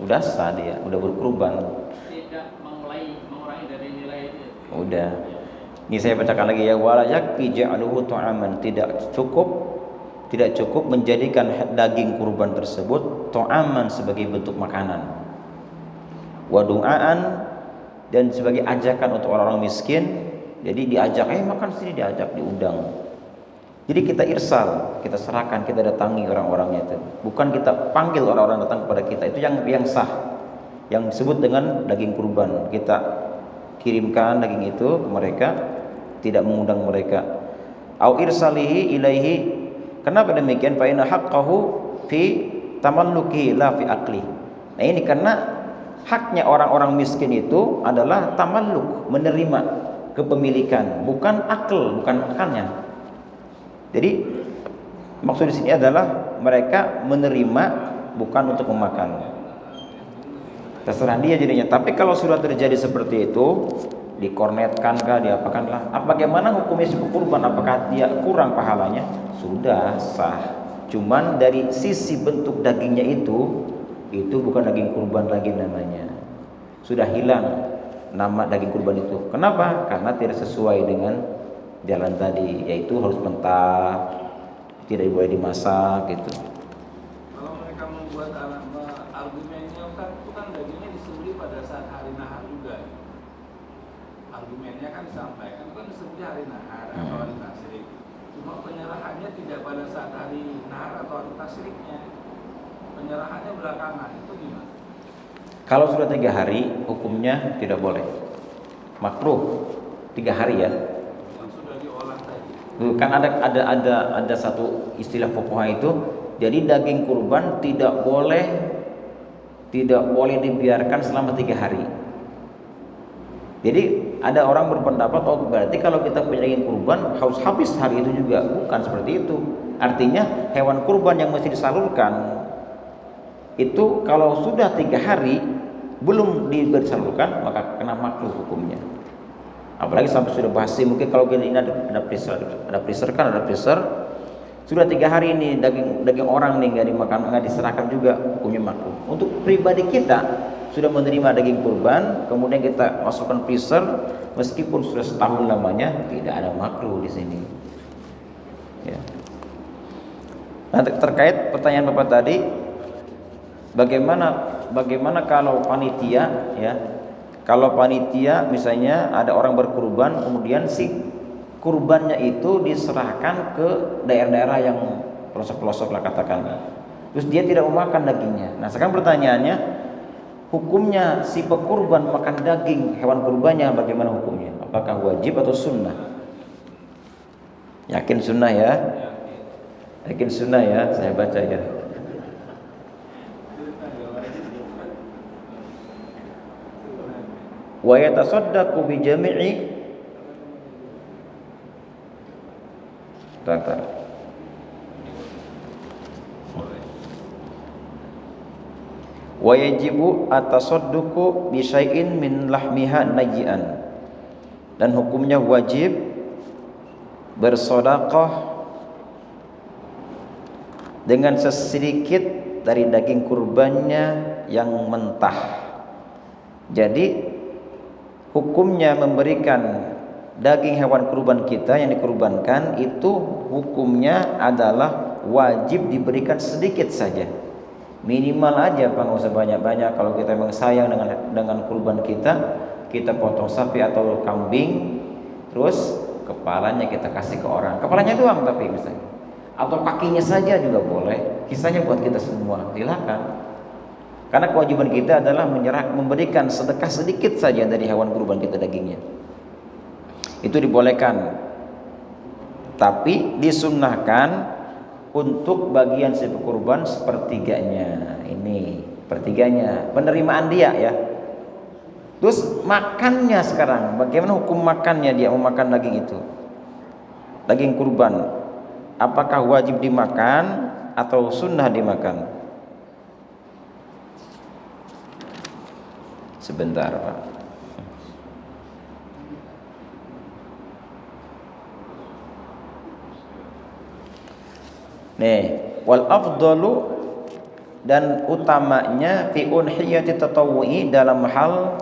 udah sah dia, udah berkurban. Tidak mengurangi dari nilai itu. Udah. Ini saya bacakan lagi ya, wala yakfi ja'aluhu ta'aman, tidak cukup menjadikan daging kurban tersebut ta'aman sebagai bentuk makanan. Wa du'aan, dan sebagai ajakan untuk orang-orang miskin. Jadi diajak, makan sini, diajak, diundang. Jadi kita irsal, kita serahkan, kita datangi orang-orangnya itu. Bukan kita panggil orang-orang datang kepada kita. Itu yang sah. Yang disebut dengan daging kurban. Kita kirimkan daging itu ke mereka, tidak mengundang mereka. Au irsalihi ilaihi. Kenapa demikian? Fa inna haqqahu fi tamalluki la fi aqli. Nah, ini karena haknya orang-orang miskin itu adalah tamalluk, menerima kepemilikan, bukan akal, bukan akalnya. Jadi maksud di sini adalah mereka menerima, bukan untuk memakan. Terserah dia jadinya. Tapi kalau sudah terjadi seperti itu, dikornetkan kah, diapakan lah, bagaimana hukumnya si kurban? Apakah dia kurang pahalanya? Sudah sah. Cuman dari sisi bentuk dagingnya itu bukan daging kurban lagi namanya. Sudah hilang nama daging kurban itu. Kenapa? Karena tidak sesuai dengan jalan tadi, yaitu harus mentah, tidak boleh dimasak gitu. Kalau mereka membuat argumennya Ustaz, itu kan dagingnya disembelih pada saat hari nahar juga. argumennya kan disampaikan kan seperti hari nahar atau hari tasyrik. Cuma penyerahannya tidak pada saat hari nahar atau hari tasyriknya. Penyerahannya belakangan, itu gimana? Kalau sudah 3 hari, hukumnya tidak boleh. Makruh 3 hari ya. Yang sudah diolah tadi. Kan ada satu istilah fuqaha itu, jadi daging kurban tidak boleh dibiarkan selama 3 hari. Jadi ada orang berpendapat, oh berarti kalau kita punya daging kurban harus habis hari itu juga. Bukan seperti itu. Artinya hewan kurban yang mesti disalurkan itu kalau sudah 3 hari belum disalurkan, maka kena makruh hukumnya. Apalagi sampai sudah basi, mungkin kalau ini ada freezer, sudah 3 hari ini daging orang nih nggak diserahkan juga, hukumnya makruh. Untuk pribadi kita sudah menerima daging kurban, kemudian kita masukkan freezer, meskipun sudah setahun lamanya, tidak ada makruh di sini. Ya. Nah, terkait pertanyaan Bapak tadi, bagaimana kalau panitia ya? Kalau panitia misalnya ada orang berkurban, kemudian si kurbannya itu diserahkan ke daerah-daerah yang pelosok-pelosok lah katakan. Terus dia tidak memakan dagingnya. Nah, sekarang pertanyaannya, hukumnya si pekurban makan daging hewan kurbannya bagaimana hukumnya? Apakah wajib atau sunnah? Yakin sunnah ya? Yakin sunnah ya? Saya baca ya. Wa yatasaddaqu bi jami'i wa yajibu atasadduqu bi syai'in min lahmiha najjian, dan hukumnya wajib bersedekah dengan sesedikit dari daging kurbannya yang mentah. Jadi hukumnya memberikan daging hewan kurban kita yang dikurbankan itu hukumnya adalah wajib diberikan sedikit saja, minimal aja Pak, nggak usah banyak-banyak. Kalau kita memang sayang dengan kurban kita potong sapi atau kambing, terus kepalanya kita kasih ke orang, kepalanya doang tapi misalnya, atau kakinya saja juga boleh, kisahnya buat kita semua, silakan. Karena kewajiban kita adalah memberikan sedekah sedikit saja dari hewan kurban kita dagingnya. Itu dibolehkan. Tapi disunnahkan untuk bagian si kurban sepertiganya. Ini sepertiganya penerimaan dia ya. Terus makannya sekarang, bagaimana hukum makannya dia memakan daging itu? Daging kurban, apakah wajib dimakan atau sunnah dimakan? Sebentar Pak. Nih, wal afdalu, dan utamanya fi udhiyati tatawwu'i, dalam hal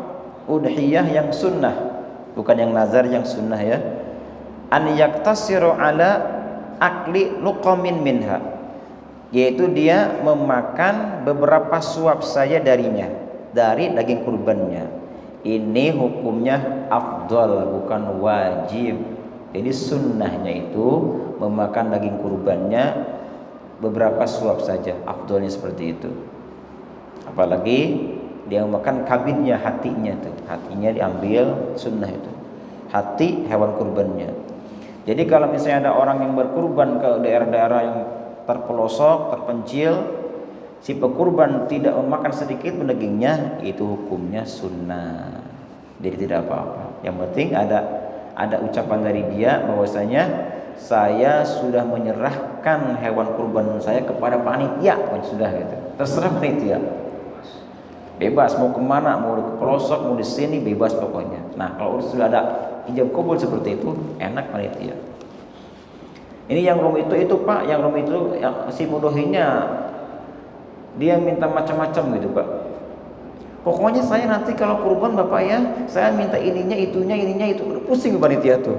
udhiyah yang sunnah, bukan yang nazar, yang sunnah ya. An yaktasiru ala akli luqamin minha, yaitu dia memakan beberapa suap saja darinya, dari daging kurbannya. Ini hukumnya afdal, bukan wajib. Jadi sunnahnya itu memakan daging kurbannya beberapa suap saja, afdalnya seperti itu. Apalagi dia memakan kabinnya, hatinya tuh, hatinya diambil, sunnah itu, hati hewan kurbannya. Jadi kalau misalnya ada orang yang berkurban ke daerah-daerah yang terpelosok, terpencil, si pekurban tidak memakan sedikit pun dagingnya, itu hukumnya sunnah. Jadi tidak apa-apa. Yang penting ada ucapan dari dia bahwasanya saya sudah menyerahkan hewan kurban saya kepada panitia, sudah gitu. Terserah panitia. Bebas mau kemana, mau ke pelosok, mau di sini, bebas pokoknya. Nah kalau sudah ada ijab kabul seperti itu, enak panitia. Ini yang rum itu Pak, yang rum itu yang si mudohinya dia minta macam-macam gitu Pak. Pokoknya saya nanti kalau kurban Bapak ya, saya minta ininya, itunya, itu. Udah pusing panitia tuh.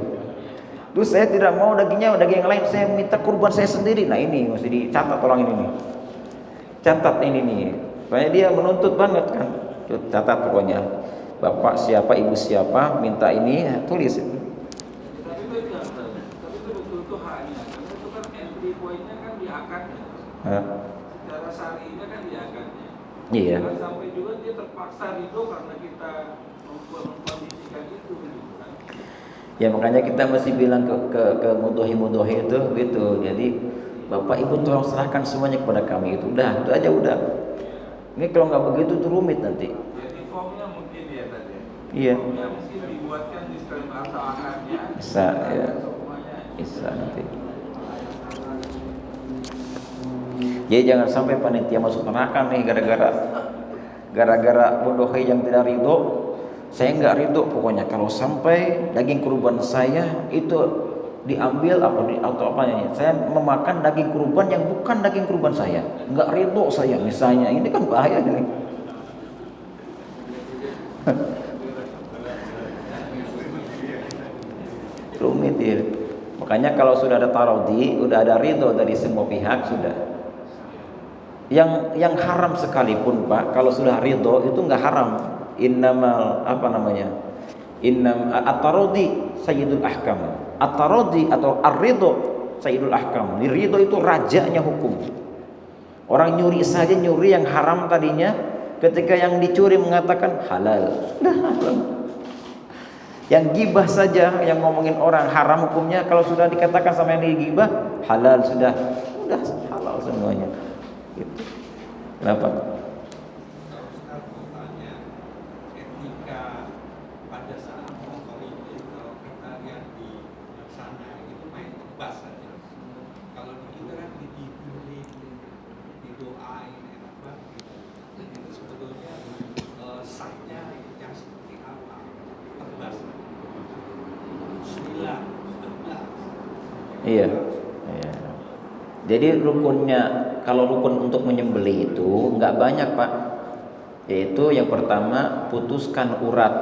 Terus saya tidak mau daging yang lain, saya minta kurban saya sendiri. Nah ini mesti dicatat orang ini nih. Catat ini nih. Soalnya dia menuntut banget kan. Catat pokoknya. bapak siapa, ibu siapa, minta ini, tulis. Tapi itu betul-betul haknya, karena itu kan entry point-nya kan di akadnya. Secara syar'inya kan di akadnya. Iya. Jangan sampai juga dia terpaksa ridho karena kita mengkondisikan itu gitu kan. Ya makanya kita mesti bilang ke mudohi itu gitu. Jadi bapak ibu tolong serahkan semuanya kepada kami, itu udah, itu aja udah. Ini kalau nggak begitu itu rumit nanti. Jadi formnya mungkin ya tadi. Iya. Formnya mungkin dibuatkan di sekalian atau akadnya. Bisa ya. Semuanya. Bisa nanti. Jadi jangan sampai panitia masuk neraka nih gara-gara mudohi yang tidak ridho. Saya nggak ridho pokoknya kalau sampai daging kurban saya itu diambil atau apanya, saya memakan daging kurban yang bukan daging kurban saya, nggak ridho saya misalnya, ini kan bahaya ini. Rumit ya. Makanya kalau sudah ada tarodhi, udah ada ridho dari semua pihak sudah. Yang haram sekalipun Pak, kalau sudah ridho itu nggak haram. Innamal at-tarodhi sayyidul ahkam. At-tarodhi atau ar-ridho sayyidul ahkam. Ridho itu rajanya hukum. Orang nyuri saja, nyuri yang haram tadinya, ketika yang dicuri mengatakan halal, sudah halal. Yang gibah saja, yang ngomongin orang haram hukumnya, kalau sudah dikatakan sama yang digibah halal, sudah halal semuanya. Gitu. Kenapa? Iya. Jadi rukunnya, kalau rukun untuk menyembelih itu nggak banyak Pak. Yaitu yang pertama putuskan urat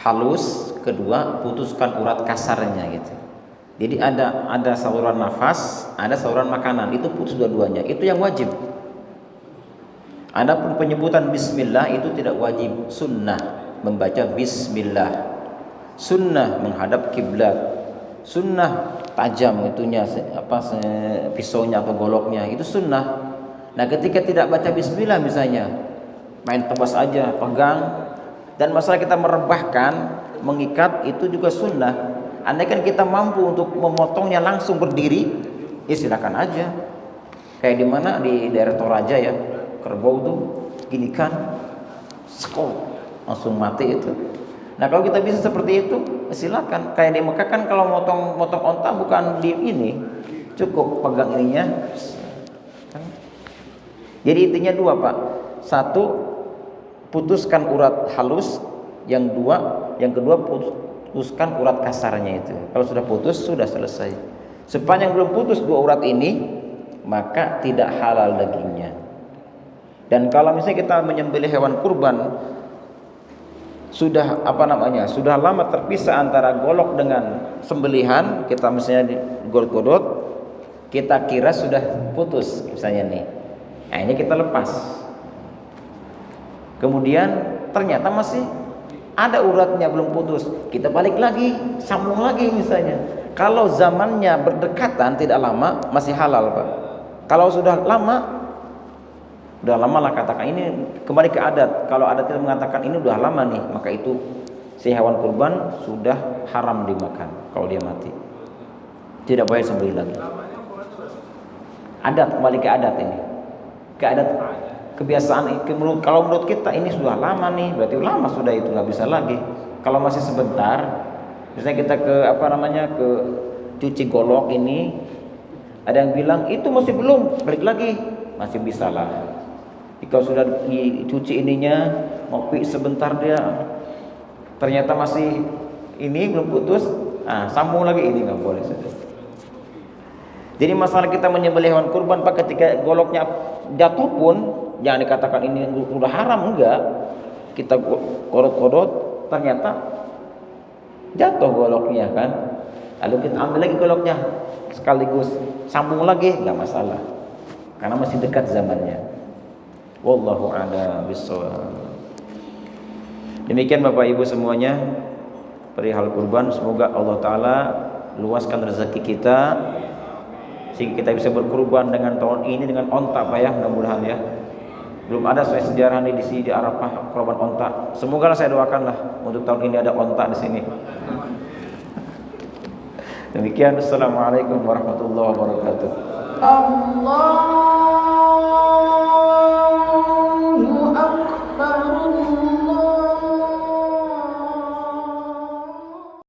halus, kedua putuskan urat kasarnya gitu. Jadi ada saluran nafas, ada saluran makanan, itu putus dua-duanya. Itu yang wajib. Adapun penyebutan bismillah itu tidak wajib, sunnah membaca bismillah. Sunnah menghadap kiblat. Sunnah tajam itunya pisaunya atau goloknya, itu sunnah. Nah ketika tidak baca bismillah misalnya, main tebas aja, pegang, dan masalah kita merebahkan, mengikat, itu juga sunnah. Andai kan kita mampu untuk memotongnya langsung berdiri, ya silakan aja. Kayak di mana, di daerah Toraja ya, kerbau tuh gini kan, skol, langsung mati itu. Nah kalau kita bisa seperti itu, silakan. Kayak di Mekah kan kalau motong onta bukan di ini, cukup pegang ininya. Jadi intinya dua Pak. Satu, putuskan urat halus. Yang kedua putuskan urat kasarnya itu. Kalau sudah putus, sudah selesai. Sepanjang belum putus dua urat ini, maka tidak halal dagingnya. Dan kalau misalnya kita menyembelih hewan kurban, sudah sudah lama terpisah antara golok dengan sembelihan, kita misalnya digodot-godot, kita kira sudah putus misalnya nih. Nah ini kita lepas. Kemudian ternyata masih ada uratnya belum putus. Kita balik lagi, sambung lagi misalnya. Kalau zamannya berdekatan tidak lama masih halal Pak. Kalau sudah lama lah katakan ini kembali ke adat. Kalau adat kita mengatakan ini udah lama nih, maka itu si hewan kurban sudah haram dimakan kalau dia mati. Tidak boleh sembelih lagi. Adat, kembali ke adat ini. Ke adat, kebiasaan. Kalau menurut kita ini sudah lama nih, berarti lama sudah itu, nggak bisa lagi. Kalau masih sebentar, misalnya kita ke cuci golok ini, ada yang bilang itu masih belum, balik lagi, masih bisa lah. Jika sudah dicuci ininya, ngopi sebentar dia ternyata masih ini belum putus, sambung lagi, ini nggak boleh sudah. Jadi masalah kita menyembelih hewan kurban Pak, ketika goloknya jatuh pun jangan dikatakan ini udah haram, enggak. Kita kodot-kodot ternyata jatuh goloknya kan, lalu kita ambil lagi goloknya sekaligus sambung lagi, nggak masalah karena masih dekat zamannya. Wallahu a'lam bishawab. Demikian Bapak Ibu semuanya perihal kurban. Semoga Allah Ta'ala luaskan rezeki kita sehingga kita bisa berkurban dengan tahun ini dengan onta Pak ya, mudah-mudahan ya. Belum ada sejarah nih di sini di Arafah korban onta. Semoga saya doakanlah untuk tahun ini ada onta di sini. Demikian, assalamualaikum warahmatullahi wabarakatuh. Allah